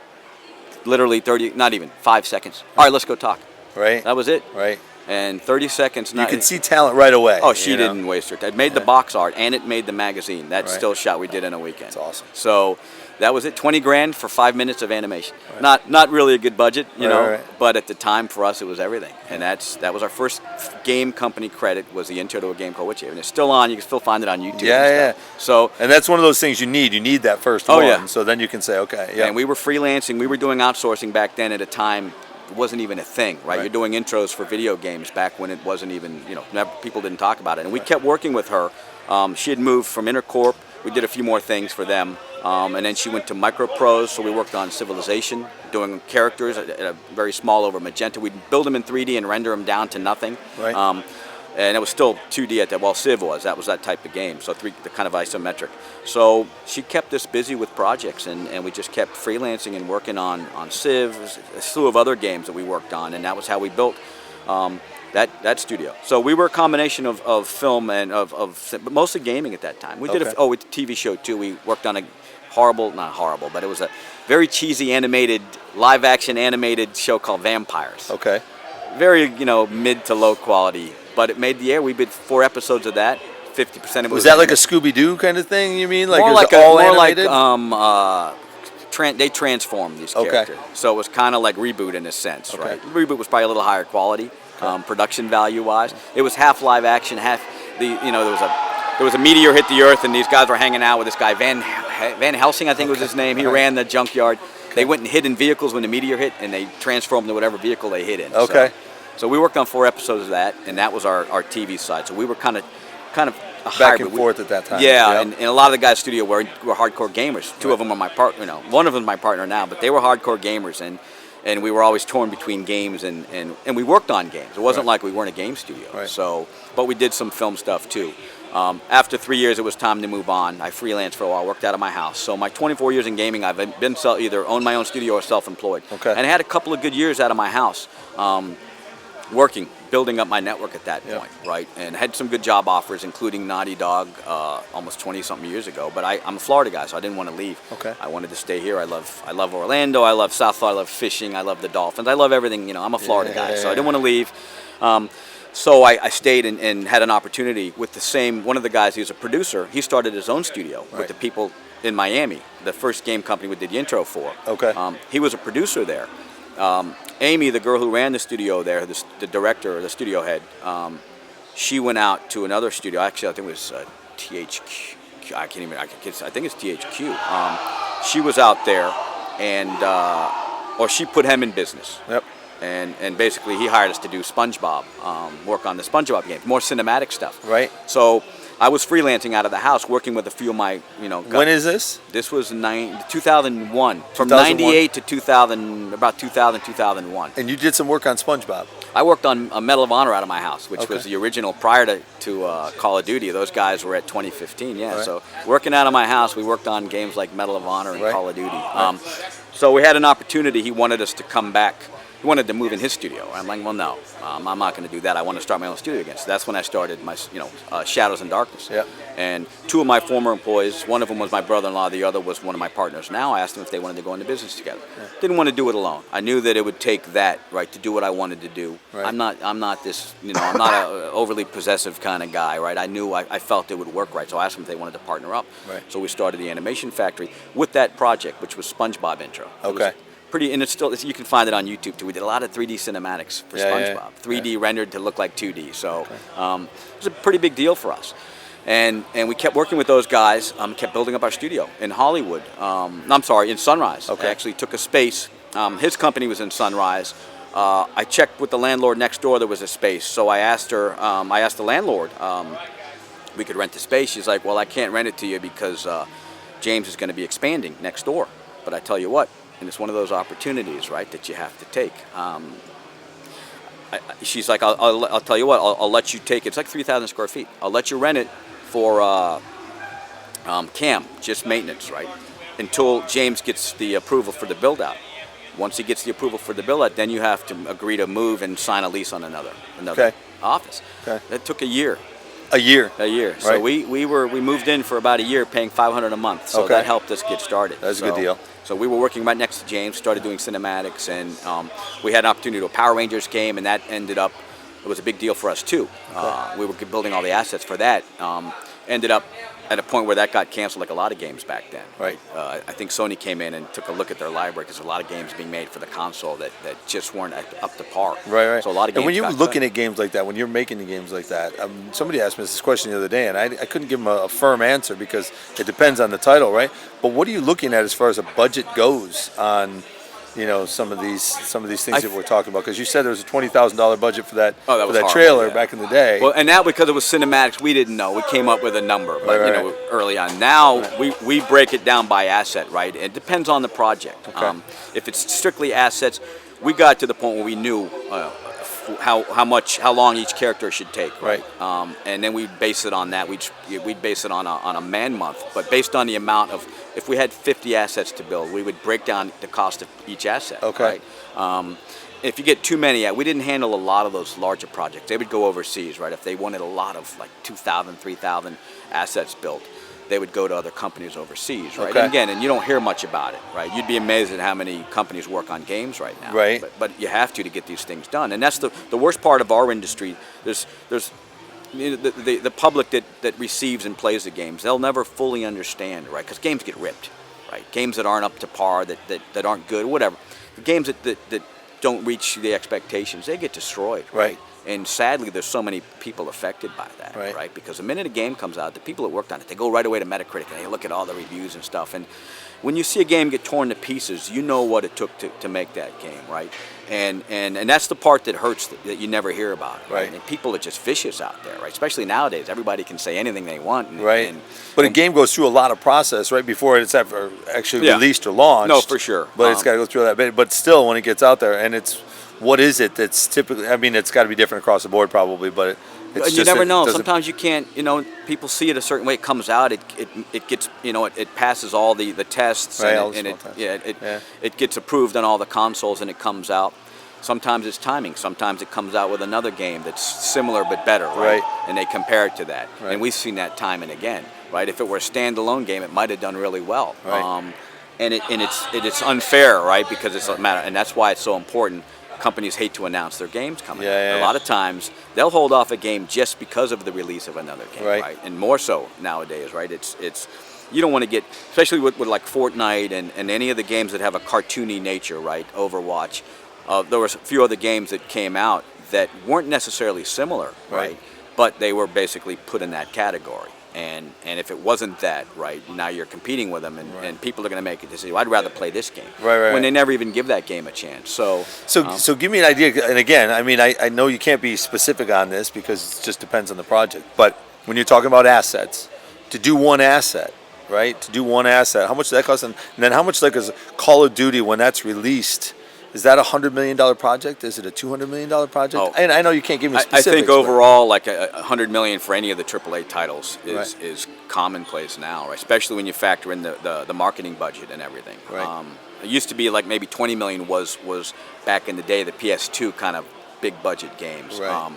Literally 5 seconds. All right, let's go talk. Right. That was it. Right. And 30 seconds. You can see talent right away. Oh, she didn't waste her time. It made the box art, and it made the magazine. That still shot we did in a weekend. That's awesome. So that was it. 20 grand for 5 minutes of animation. Not really a good budget, you know. But at the time for us, it was everything. And that was our first game company credit. Was the intro to a game called Witch Haven. It's still on. You can still find it on YouTube. Yeah. So. And that's one of those things you need. You need that first one. Yeah. So then you can say, okay. Yeah. And we were freelancing. We were doing outsourcing back then at a time. It wasn't even a thing, right? You're doing intros for video games back when it wasn't even, people didn't talk about it. And we kept working with her. She had moved from Intercorp. We did a few more things for them. And then she went to Microprose, so we worked on Civilization, doing characters at a very small over magenta. We'd build them in 3D and render them down to nothing. Right. And it was still 2D at that. Well, Civ was. That was that type of game. So the kind of isometric. So she kept us busy with projects, and we just kept freelancing and working on Civ, a slew of other games that we worked on, and that was how we built that studio. So we were a combination of film and but mostly gaming at that time. We did a TV show too. We worked on not horrible, but it was a very cheesy live action animated show called Vampires. Okay. Very mid to low quality. But it made the air. We did 4 episodes of that. 50% of it was that like a Scooby-Doo kind of thing? You mean more like they transformed these characters. So it was kind of like Reboot in a sense, right? Reboot was probably a little higher quality, production value wise. It was half live action, half there was a meteor hit the earth, and these guys were hanging out with this guy Van Helsing, I think was his name. He ran the junkyard. They went and hid in vehicles when the meteor hit, and they transformed into whatever vehicle they hid in. Okay. So we worked on 4 episodes of that, and that was our TV side. So we were kind of a back hybrid. and forth at that time. Yeah, and a lot of the guys in the studio were hardcore gamers. 2 of them were my partner. One of them is my partner now, but they were hardcore gamers, and we were always torn between games and we worked on games. It wasn't like we weren't a game studio. Right. So, but we did some film stuff too. After 3 years, it was time to move on. I freelanced for a while, worked out of my house. So my 24 years in gaming, I've been either owned my own studio or self-employed. Okay. And I had a couple of good years out of my house. Building up my network at that point, right? And had some good job offers, including Naughty Dog, almost 20-something years ago. But I'm a Florida guy, so I didn't want to leave. Okay. I wanted to stay here. I love Orlando. I love South Florida. I love fishing. I love the Dolphins. I love everything. I'm a Florida guy, so I didn't want to leave. So I stayed and had an opportunity with one of the guys. He was a producer. He started his own studio with the people in Miami, the first game company we did the intro for. Okay. He was a producer there. Amy, the girl who ran the studio there, the director or the studio head, she went out to another studio. Actually, I think it was THQ. I think it's THQ. She was out there, or she put him in business. Yep. And basically, he hired us to do Spongebob, work on the Spongebob game, more cinematic stuff. Right. So I was freelancing out of the house, working with a few of my, When is this? This was 2001. From 98 to 2000, about 2001. And you did some work on Spongebob. I worked on a Medal of Honor out of my house, which was the original prior to Call of Duty. Those guys were at 2015, yeah. Right. So working out of my house, we worked on games like Medal of Honor and Call of Duty. So we had an opportunity. He wanted us to come back. He wanted to move in his studio. I'm like, well, no, I'm not going to do that. I want to start my own studio again. So that's when I started my, Shadows and Darkness. Yeah. And 2 of my former employees, one of them was my brother-in-law, the other was one of my partners. Now I asked them if they wanted to go into business together. Yeah. Didn't want to do it alone. I knew that it would take that, right, to do what I wanted to do. Right. I'm not this, I'm not an overly possessive kind of guy, right? I felt it would work right. So I asked them if they wanted to partner up. Right. So we started the Animation Factory with that project, which was Spongebob intro. Okay. pretty, and it's still, you can find it on YouTube too. We did a lot of 3D cinematics for Spongebob, 3D rendered to look like 2D. So it was a pretty big deal for us. And we kept working with those guys, kept building up our studio in Hollywood. In Sunrise. Okay. I actually took a space. His company was in Sunrise. I checked with the landlord next door, there was a space. So I asked the landlord, we could rent the space. She's like, well, I can't rent it to you because James is going to be expanding next door. But I tell you what, and it's one of those opportunities, right, that you have to take. She's like, I'll tell you what, I'll let you take it. It's like 3,000 square feet. I'll let you rent it for CAM, just maintenance, right, until James gets the approval for the build-out. Once he gets the approval for the build-out, then you have to agree to move and sign a lease on another office. Okay. That took a year. A year. Right. So we moved in for about a year, paying $500 a month. So that helped us get started. That's a good deal. So we were working right next to James, started doing cinematics, and we had an opportunity to do a Power Rangers game, and that ended up, it was a big deal for us too. We were building all the assets for that. Ended up at a point where that got canceled, like a lot of games back then. Right. I think Sony came in and took a look at their library because there's a lot of games being made for the console that just weren't up to par. Right. So a lot of games. And when you're looking at games like that, when you're making the games like that, somebody asked me this question the other day, and I couldn't give them a firm answer because it depends on the title, right? But what are you looking at as far as a budget goes on, some of these things that we're talking about? Because you said there was a $20,000 budget for that trailer back in the day. Well, and now because it was cinematics, we didn't know. We came up with a number, but early on. Now we break it down by asset, right? It depends on the project. Okay. If it's strictly assets, we got to the point where we knew how long each character should take, right? And then we base it on that. We'd base it on a man month, but based on the amount of, if we had 50 assets to build, we would break down the cost of each asset. Okay. Right? If you get too many, we didn't handle a lot of those larger projects. They would go overseas, right? If they wanted a lot of like 2,000, 3,000 assets built, they would go to other companies overseas, right? Okay. And you'you don't hear much about it, right? You'd be amazed at how many companies work on games right now. Right. But you have to get these things done, and that's the worst part of our industry. There's the public that receives and plays the games, they'll never fully understand, right? Because games get ripped, right? Games that aren't up to par, that aren't good, whatever. The games that don't reach the expectations, they get destroyed, right? And sadly, there's so many people affected by that, right? Because the minute a game comes out, the people that worked on it, they go right away to Metacritic and they look at all the reviews and stuff. And when you see a game get torn to pieces, you know what it took to make that game, right? And that's the part that hurts, that you never hear about, right? And people are just vicious out there, right? Especially nowadays, everybody can say anything they want, But a game goes through a lot of process, right, before it's ever actually released or launched. No, for sure. But it's got to go through that bit. But still, when it gets out there, and what is it that's typically? I mean, it's got to be different across the board, probably, but you never know. Sometimes you can't. People see it a certain way. It comes out. It gets. It passes all the tests, and it gets approved on all the consoles, and it comes out. Sometimes it's timing. Sometimes it comes out with another game that's similar but better, right? And they compare it to that. Right. And we've seen that time and again, right? If it were a standalone game, it might have done really well. Right. And it's unfair, right? Because it's a matter, and that's why it's so important. Companies hate to announce their games coming out. A lot of times they'll hold off a game just because of the release of another game, right? And more so nowadays, right? It's you don't want to get, especially with like Fortnite and any of the games that have a cartoony nature, right? Overwatch. There was a few other games that came out that weren't necessarily similar, right? But they were basically put in that category. And if it wasn't that, right, now you're competing with them, and people are going to make a decision. I'd rather play this game, when they never even give that game a chance. So give me an idea. And again, I mean, I know you can't be specific on this because it just depends on the project. But when you're talking about assets, to do one asset, right? To do one asset, how much does that cost? And then how much, like, is Call of Duty when that's released? Is that a $100 million project? Is it a $200 million project? Oh, and I know you can't give me specifics. I think overall, like $100 million for any of the AAA titles is commonplace now, right? Especially when you factor in the marketing budget and everything. Right. It used to be like maybe $20 million was back in the day, the PS2 kind of big budget games. Right.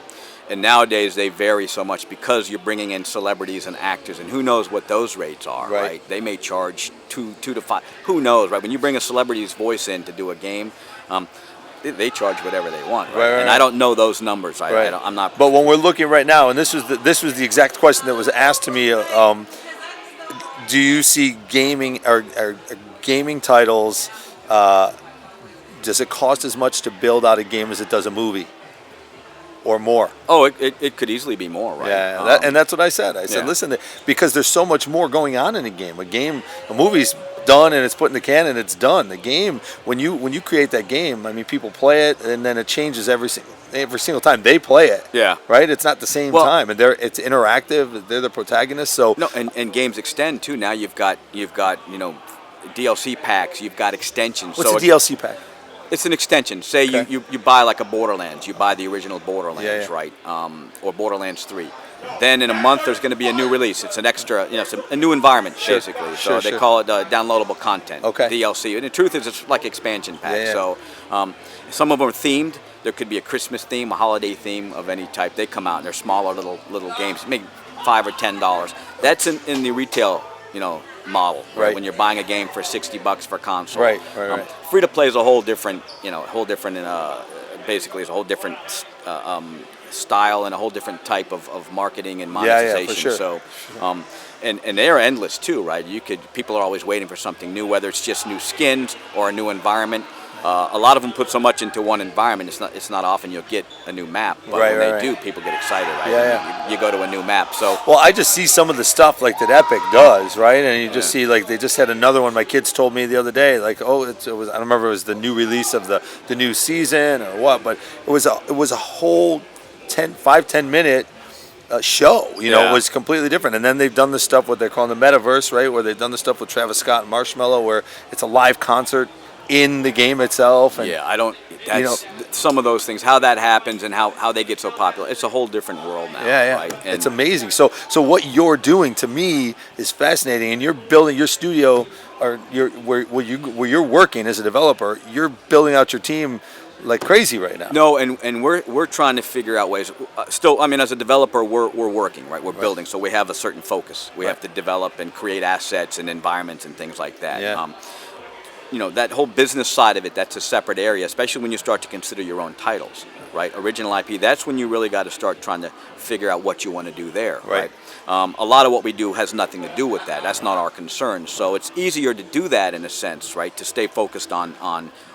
And nowadays they vary so much because you're bringing in celebrities and actors, and who knows what those rates are, right? They may charge two to five. Who knows, right? When you bring a celebrity's voice in to do a game, they charge whatever they want, right? And I don't know those numbers. I'm not. But when we're looking right now, and this was the exact question that was asked to me, do you see gaming or gaming titles does it cost as much to build out a game as it does a movie, or more? Oh, it could easily be more, right? Yeah, and that's what I said. I said, Yeah. listen, because there's so much more going on in a game. A movie's done and it's put in the can and it's done. The game, when you create that game, I mean, people play it and then it changes every single time they play it. Yeah. Right. It's not the same Well- time, and it's interactive. They're the protagonists. So No, and games extend too. Now you've got DLC packs. You've got extensions. what's so a DLC pack? It's an extension. Say Okay. you buy like a Borderlands. You buy the original Borderlands, Yeah. right? Or Borderlands 3. Then in a month there's going to be a new release. It's an extra, it's a new environment basically. So they call it downloadable content, Okay. DLC. And the truth is, it's like expansion packs. Yeah. So some of them are themed. There could be a Christmas theme, a holiday theme of any type. They come out and they're smaller little games, maybe $5 or $10. That's in the retail, model. Right. When you're buying a game for $60 for console. Right. Free to play is a whole different, basically it's a whole different style and a whole different type of marketing and monetization. for sure. So, and they're endless too, right? People are always waiting for something new, whether it's just new skins or a new environment. A lot of them put so much into one environment. It's not often you'll get a new map, but when they do, people get excited, right? Yeah. You go to a new map, so. Well, I just see some of the stuff like that Epic does, right? And you just see like they just had another one. My kids told me the other day, like, oh, it was I don't remember if it was the new release of the new season or what, but it was a whole 10 minute show. It was completely different. And then they've done the stuff what they're calling the metaverse, right? Where they've done the stuff with Travis Scott and Marshmello, where it's a live concert in the game itself. And, Yeah, I don't. That's some of those things. How that happens and how they get so popular. It's a whole different world now. Yeah. Right? And It's amazing. So what you're doing to me is fascinating, and you're building your studio, or where you're working as a developer. You're building out your team like crazy right now. No, and we're trying to figure out ways. Still, I mean, as a developer, we're working, right? We're building, so we have a certain focus. We have to develop and create assets and environments and things like that. Yeah. That whole business side of it, that's a separate area, especially when you start to consider your own titles, right? Original IP, that's when you really got to start trying to figure out what you want to do there, Right. A lot of what we do has nothing to do with that. That's not our concern. So it's easier to do that in a sense, right? To stay focused on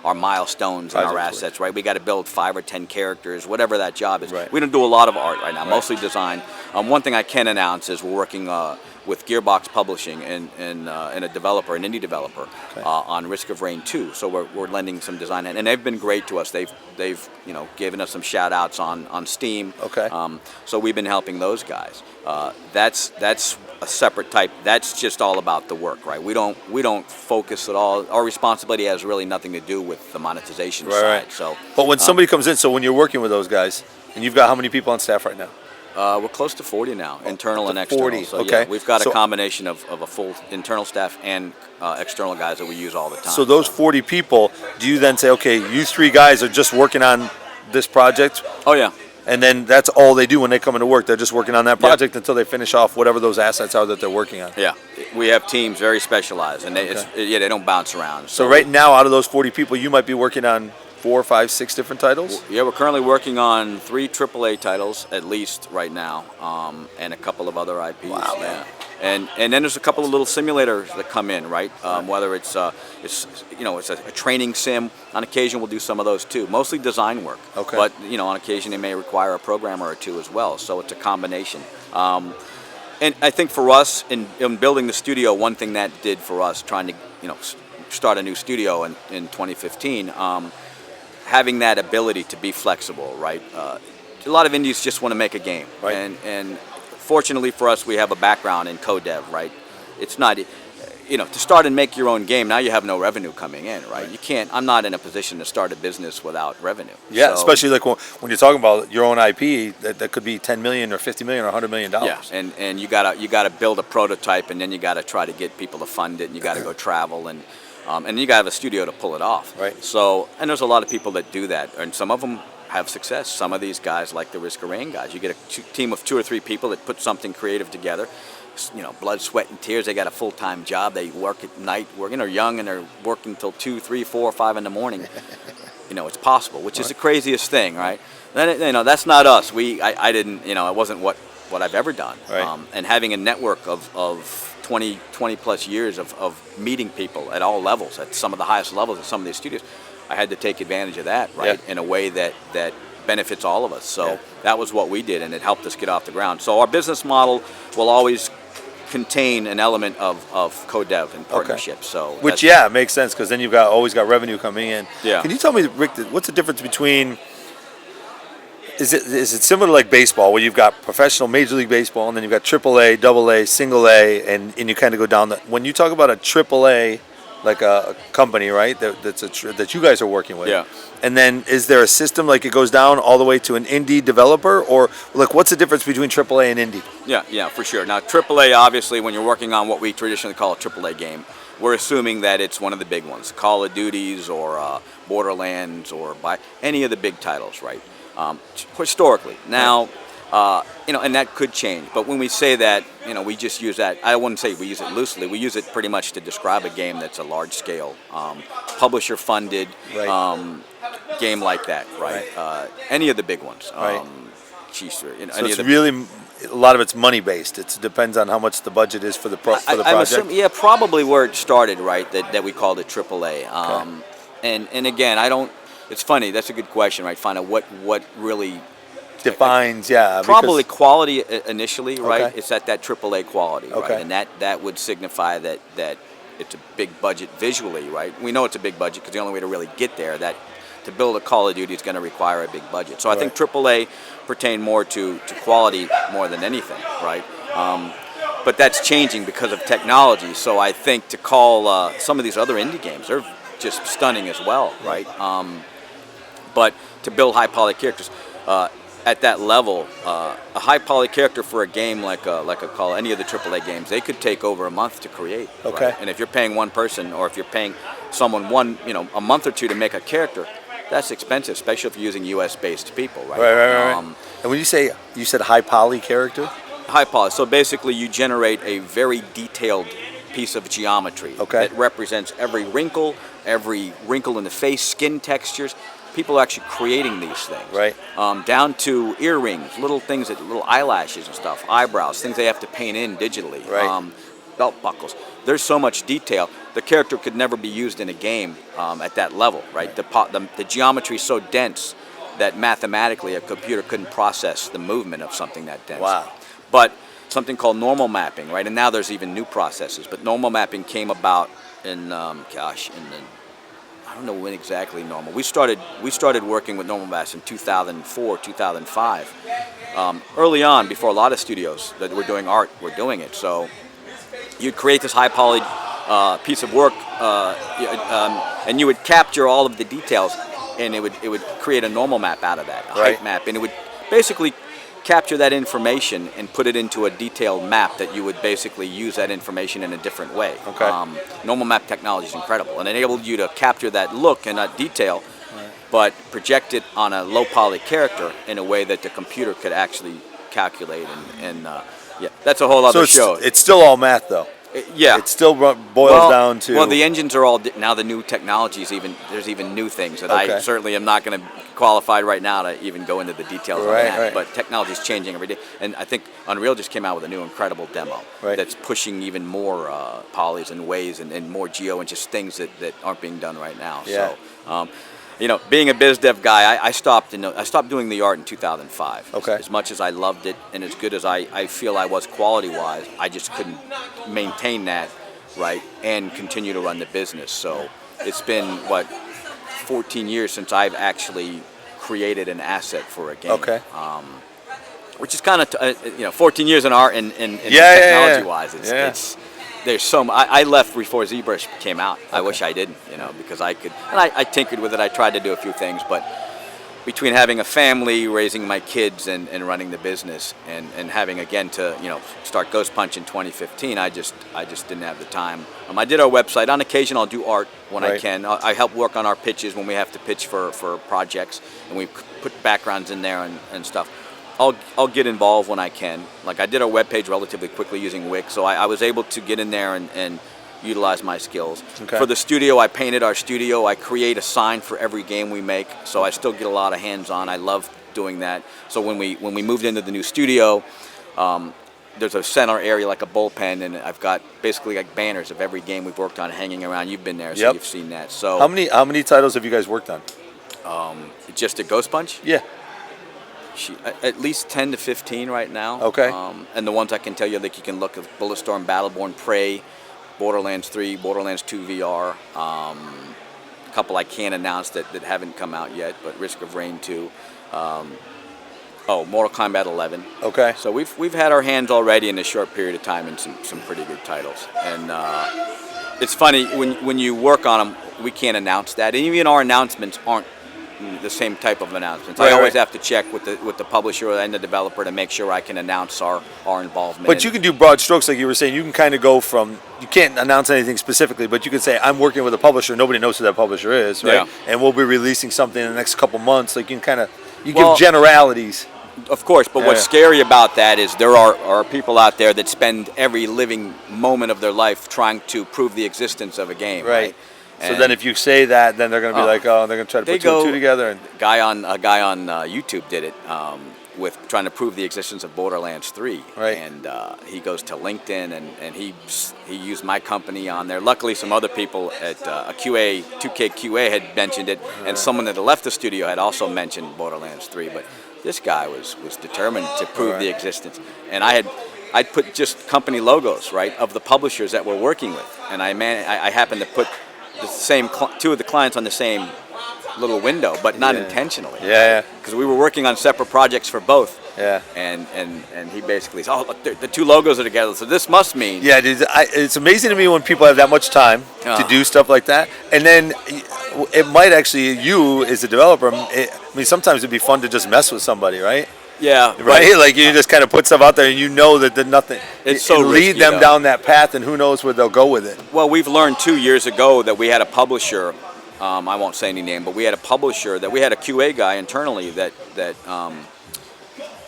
our milestones and our assets, right? We got to build 5 or 10 characters, whatever that job is. Right. We don't do a lot of art right now, mostly design. One thing I can announce is we're working with Gearbox Publishing and a developer, an indie developer, on Risk of Rain 2. So we're lending some design, and they've been great to us. They've given us some shout outs on Steam. Okay. So we've been helping those guys. That's a separate type. That's just all about the work, right? We don't focus at all. Our responsibility has really nothing to do with the monetization side. Right. So, But when somebody comes in, so when you're working with those guys, and you've got how many people on staff right now? we're close to 40 now, internal and 40, external. So okay. yeah, we've got So- a combination of a full internal staff and external guys that we use all the time. So those 40 people, do you then say, okay, you 3 guys are just working on this project, Oh yeah. and then that's all they do when they come into work? They're just working on that project until they finish off whatever those assets are that they're working on. Yeah, we have teams very specialized, and they don't bounce around. So right now, out of those 40 people, you might be working on 4, 5, 6 different titles? Yeah, we're currently working on 3 AAA titles at least right now, and a couple of other IPs. Wow, yeah. man. And then there's a couple of little simulators that come in, right? Whether it's a training sim. On occasion, we'll do some of those too. Mostly design work. Okay. But on occasion, they may require a programmer or two as well. So it's a combination. And I think for us in building the studio, one thing that did for us, trying to start a new studio in 2015. Having that ability to be flexible, right? A lot of indies just want to make a game, Right. And fortunately for us, we have a background in co-dev, right? It's not, to start and make your own game. Now you have no revenue coming in, right? You can't. I'm not in a position to start a business without revenue. Yeah, So- especially like when you're talking about your own IP, that could be 10 million or 50 million or 100 million dollars. Yeah, and you gotta build a prototype, and then you gotta try to get people to fund it, and you gotta go travel, and you gotta have a studio to pull it off. Right. So, and there's a lot of people that do that, and some of them have success. Some of these guys, like the Risk of Rain guys, you get a team of 2 or 3 people that put something creative together. Blood, sweat, and tears. They got a full-time job. They work at night. They're young, and they're working until 2, 3, 4, 5 in the morning. It's possible, which is the craziest thing, right? Then that's not us. I didn't. It wasn't what I've ever done. Right. And having a network of 20 plus years of meeting people at all levels, at some of the highest levels of some of these studios, I had to take advantage of that, right, in a way that benefits all of us. So that was what we did, and it helped us get off the ground. So our business model will always contain an element of co-dev and partnership. So which makes sense, because then you've always got revenue coming in. Yeah. Can you tell me, Rick, what's the difference between? Is it similar to like baseball, where you've got professional Major League Baseball, and then you've got AAA, AA, single A, and you kind of go down when you talk about a AAA, like a company, right? That you guys are working with. Yeah. And then is there a system like it goes down all the way to an indie developer, or like what's the difference between AAA and indie? Yeah, for sure. Now AAA, obviously, when you're working on what we traditionally call a AAA game, we're assuming that it's one of the big ones, Call of Duties or Borderlands or by any of the big titles, right? Historically. Now, and that could change. But when we say that, we just use that. I wouldn't say we use it loosely. We use it pretty much to describe a game that's a large scale, publisher-funded game like that, right? Any of the big ones. So it's really a lot of it's money based. It depends on how much the budget is for the project. Probably where it started, right? That we called it AAA. And again, I don't. It's funny. That's a good question, right? Find out what really defines, probably quality initially, right? Okay. It's at that AAA quality, right? Okay. And that would signify that it's a big budget visually, right? We know it's a big budget because the only way to really get there, that to build a Call of Duty is going to require a big budget. So I think AAA pertain more to quality more than anything, right? But that's changing because of technology. So I think to call some of these other indie games, they're just stunning as well, right? But to build high poly characters at that level, a high poly character for a game like a Call, any of the AAA games, they could take over a month to create. Okay. Right? And if you're paying one person, or if you're paying someone a month or two to make a character, that's expensive, especially if you're using US based people, right? Right. And when you said high poly character? High poly. So basically, you generate a very detailed piece of geometry that represents every wrinkle in the face, skin textures. People are actually creating these things, right? Down to earrings, little things, little eyelashes and stuff, eyebrows, things they have to paint in digitally, right? Belt buckles. There's so much detail. The character could never be used in a game at that level, right? The geometry is so dense that mathematically a computer couldn't process the movement of something that dense. Wow. But something called normal mapping, right? And now there's even new processes. But normal mapping came about in I don't know when exactly normal. We started working with normal maps in 2004, 2005. Early on, before a lot of studios that were doing art were doing it. So you'd create this high poly piece of work, and you would capture all of the details, and it would create a normal map out of that, a height map, and it would basically capture that information and put it into a detailed map that you would basically use that information in a different way. Normal map technology is incredible, and it enabled you to capture that look and that detail, but project it on a low poly character in a way that the computer could actually calculate. And that's a whole other show. It's still all math, though. It still boils down to. Well, the engines are all now the new technologies. There's even new things that I certainly am not going to qualify right now to even go into the details on that. Right. But technology is changing every day, and I think Unreal just came out with a new incredible demo that's pushing even more polys and ways and more geo and just things that aren't being done right now. Yeah. So. Being a biz dev guy, I stopped doing the art in 2005. Okay. As much as I loved it and as good as I feel I was quality-wise, I just couldn't maintain that, right, and continue to run the business. So it's been, 14 years since I've actually created an asset for a game. Okay. Which is kind of, 14 years in art and technology-wise. It's there's so much. I left before ZBrush came out. I wish I didn't, because I could. And I tinkered with it. I tried to do a few things, but between having a family, raising my kids, and running the business, and having again to start Ghostpunch in 2015, I just didn't have the time. I did our website. On occasion, I'll do art when I can. I help work on our pitches when we have to pitch for projects, and we put backgrounds in there and stuff. I'll get involved when I can. Like I did our webpage relatively quickly using Wix, so I was able to get in there and utilize my skills. For the studio, I painted our studio. I create a sign for every game we make, so I still get a lot of hands-on. I love doing that. So when we moved into the new studio, there's a center area like a bullpen, and I've got basically like banners of every game we've worked on hanging around. You've been there, so you've seen that. So how many titles have you guys worked on? Just at Ghostpunch? Yeah. At least 10 to 15 right now. Okay. And the ones I can tell you, like you can look at Bulletstorm, Battleborn, Prey, Borderlands 3, Borderlands 2 VR. A couple I can't announce that haven't come out yet, but Risk of Rain 2. Mortal Kombat 11. Okay. So we've had our hands already in a short period of time in some pretty good titles. And it's funny, when you work on them, we can't announce that. And even our announcements aren't the same type of announcements. I always have to check with the publisher and the developer to make sure I can announce our involvement. But you can do broad strokes, like you were saying. You can kind of go from, you can't announce anything specifically, but you can say, I'm working with a publisher. Nobody knows who that publisher is, right? Yeah. And we'll be releasing something in the next couple months. Like you can give generalities. Of course, but what's scary about that is there are people out there that spend every living moment of their life trying to prove the existence of a game. Right. So then if you say that, then they're going to be like, they're going to try to put two and two together. And a guy on YouTube did it with trying to prove the existence of Borderlands 3. Right. And he goes to LinkedIn and he used my company on there. Luckily, some other people at a 2K QA had mentioned it, and someone that had left the studio had also mentioned Borderlands 3. But this guy was determined to prove the existence. And I'd put just company logos, right, of the publishers that we're working with. And I happened to put the same two of the clients on the same little window, but not intentionally. Yeah. Because we were working on separate projects for both. Yeah. And he basically said, the two logos are together, so this must mean. Yeah, dude, it's amazing to me when people have that much time to do stuff like that. And then it might actually, you as a developer, sometimes it'd be fun to just mess with somebody, right? Yeah. Right? Like you just kind of put stuff out there and you know that nothing. It's so lead risky, them down that path, and who knows where they'll go with it. Well, we've learned 2 years ago that we had a publisher, I won't say any name, but we had a publisher that we had a QA guy internally that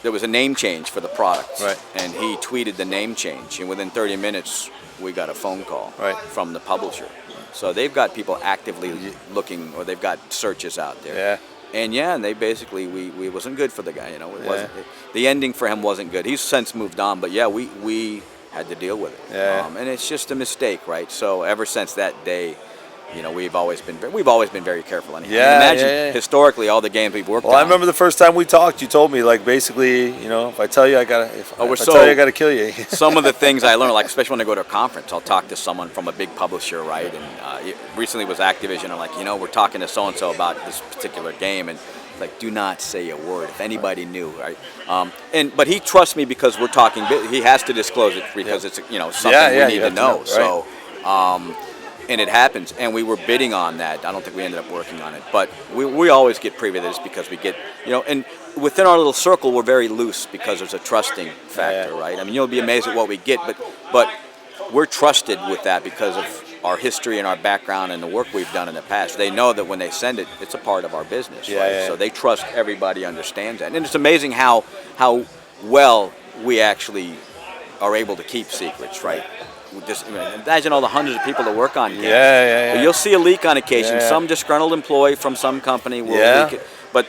there was a name change for the product. Right. And he tweeted the name change, and within 30 minutes we got a phone call from the publisher. So they've got people actively looking, or they've got searches out there. Yeah. And they basically, we wasn't good for the guy, wasn't, the ending for him wasn't good. He's since moved on, but we had to deal with it. Yeah. And it's just a mistake, right? So ever since that day, we've always been very careful. And imagine historically all the games we've worked on. Well, I remember the first time we talked, you told me, like, basically, if I tell you I gotta kill you. Some of the things I learned, like especially when I go to a conference, I'll talk to someone from a big publisher, right? And recently was Activision. I'm like, we're talking to so and so about this particular game, and like, do not say a word if anybody knew, right? But he trusts me because we're talking. He has to disclose it because it's something we need to know. Right. So. And it happens, and we were bidding on that. I don't think we ended up working on it, but we always get privy to this because we get, and within our little circle, we're very loose because there's a trusting factor, right? I mean, you'll be amazed at what we get, but we're trusted with that because of our history and our background and the work we've done in the past. They know that when they send it, it's a part of our business, right? So they trust everybody understands that. And it's amazing how well we actually are able to keep secrets, right? Just imagine all the hundreds of people that work on games. But you'll see a leak on occasion. Some disgruntled employee from some company will leak it, but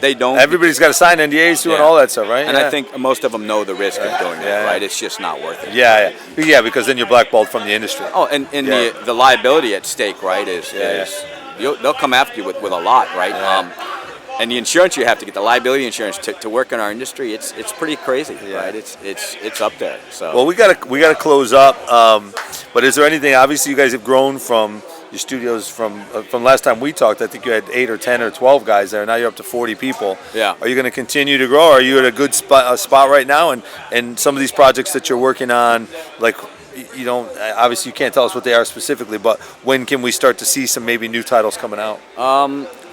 they don't. Everybody's got to sign NDAs too and all that stuff, right? And I think most of them know the risk of doing it, right? It's just not worth it. Yeah, because then you're blackballed from the industry. Oh, and the liability at stake, right, is they'll come after you with a lot, right? And the insurance you have to get, the liability insurance to work in our industry, it's pretty crazy, right? It's up there. So well, we gotta close up. But is there anything? Obviously, you guys have grown from your studios from last time we talked. I think you had 8 or 10 or 12 guys there. Now you're up to 40 people. Yeah. Are you going to continue to grow? Or are you at a good spot right now? And some of these projects that you're working on, like, obviously you can't tell us what they are specifically, but when can we start to see some maybe new titles coming out?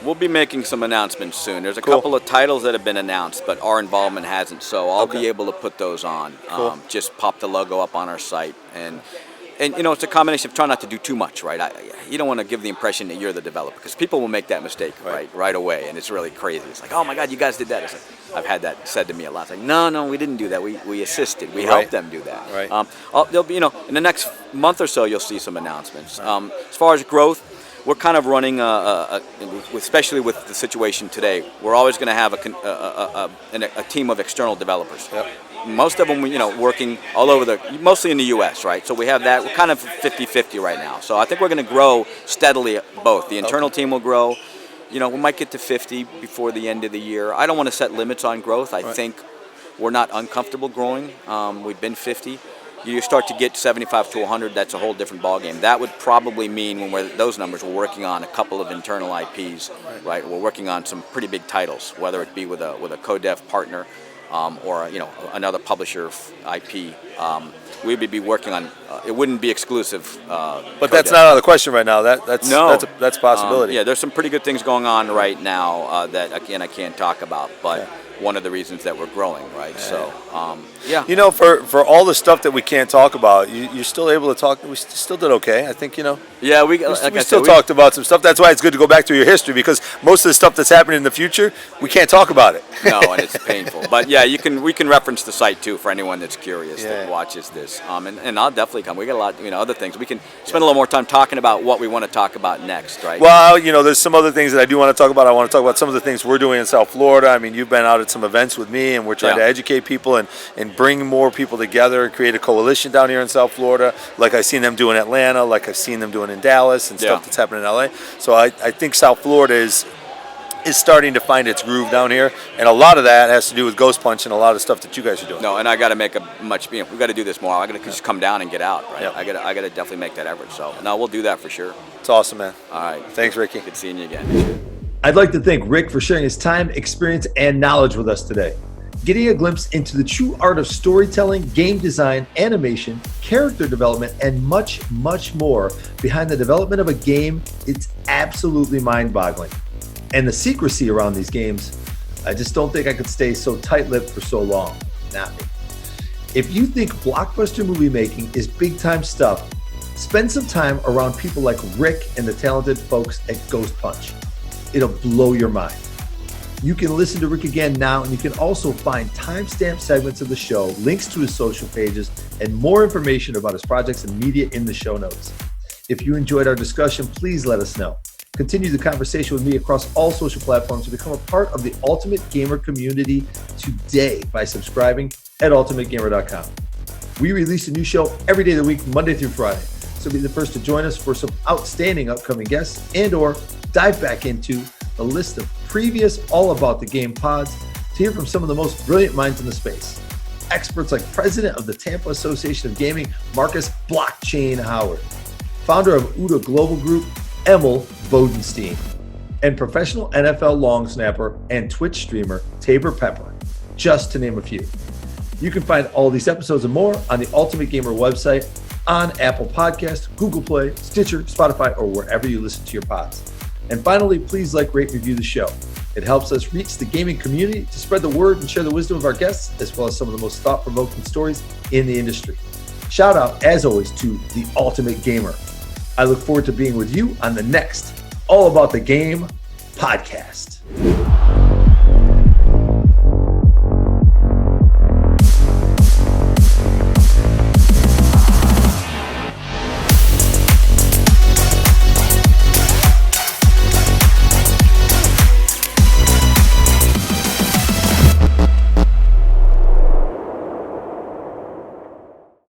We'll be making some announcements soon. There's a couple of titles that have been announced, but our involvement hasn't, so I'll be able to put those on. Just pop the logo up on our site. And it's a combination of trying not to do too much, right? You don't want to give the impression that you're the developer, because people will make that mistake right away, and it's really crazy. It's like, oh my God, you guys did that. It's like, I've had that said to me a lot. It's like, no, we didn't do that. We assisted. We helped them do that. Right. There'll be, in the next month or so, you'll see some announcements. As far as growth, we're kind of running, especially with the situation today, we're always going to have a team of external developers. most of them, working all over mostly in the U.S., right? So we have that. We're kind of 50-50 right now. So I think we're going to grow steadily both. The internal team will grow. We might get to 50 before the end of the year. I don't want to set limits on growth. I think we're not uncomfortable growing. We've been 50. You start to get 75 to 100, that's a whole different ballgame. That would probably mean when we're those numbers, we're working on a couple of internal IPs, right? We're working on some pretty big titles, whether it be with a co-dev partner or another publisher IP. We would be working on. It wouldn't be exclusive. But that's not out of the question right now. That's a possibility. Yeah, there's some pretty good things going on right now that again I can't talk about, but. One of the reasons that we're growing, right? So, yeah. For all the stuff that we can't talk about, you're still able to talk. We still did okay, I think. Yeah, we still talked about some stuff. That's why it's good to go back to your history, because most of the stuff that's happening in the future, we can't talk about it. No, and it's painful. But yeah, we can reference the site too for anyone that's curious that watches this. And I'll definitely come. We got a lot, other things. We can spend a little more time talking about what we want to talk about next, right? Well, there's some other things that I do want to talk about. I want to talk about some of the things we're doing in South Florida. I mean, you've been out at some events with me, and we're trying to educate people and bring more people together and create a coalition down here in South Florida, like I've seen them do in Atlanta, like I've seen them doing in Dallas, and stuff that's happening in LA. So I think South Florida is starting to find its groove down here, and a lot of that has to do with Ghostpunch and a lot of stuff that you guys are doing. No, and I got to make we got to do this more. I got to just come down and get out, right? Yep. I got to definitely make that effort. So no, we'll do that for sure. It's awesome, man. All right, thanks, Ricky. Good seeing you again. I'd like to thank Rick for sharing his time, experience, and knowledge with us today. Getting a glimpse into the true art of storytelling, game design, animation, character development, and much, much more behind the development of a game, it's absolutely mind-boggling. And the secrecy around these games, I just don't think I could stay so tight-lipped for so long. Not me. If you think blockbuster movie making is big-time stuff, spend some time around people like Rick and the talented folks at Ghostpunch. It'll blow your mind. You can listen to Rick again now, and you can also find timestamp segments of the show, links to his social pages, and more information about his projects and media in the show notes. If you enjoyed our discussion, please let us know. Continue the conversation with me across all social platforms to become a part of the Ultimate Gamer community today by subscribing at ultimategamer.com. We release a new show every day of the week, Monday through Friday. So be the first to join us for some outstanding upcoming guests and or dive back into a list of previous All About the Game pods to hear from some of the most brilliant minds in the space. Experts like President of the Tampa Association of Gaming, Marcus Blockchain Howard, founder of UDA Global Group, Emil Bodenstein, and professional NFL long snapper and Twitch streamer Tabor Pepper, just to name a few. You can find all these episodes and more on the Ultimate Gamer website, on Apple Podcasts, Google Play, Stitcher, Spotify, or wherever you listen to your pods. And finally, please like, rate, review the show. It helps us reach the gaming community to spread the word and share the wisdom of our guests, as well as some of the most thought-provoking stories in the industry. Shout out, as always, to the Ultimate Gamer. I look forward to being with you on the next All About the Game podcast.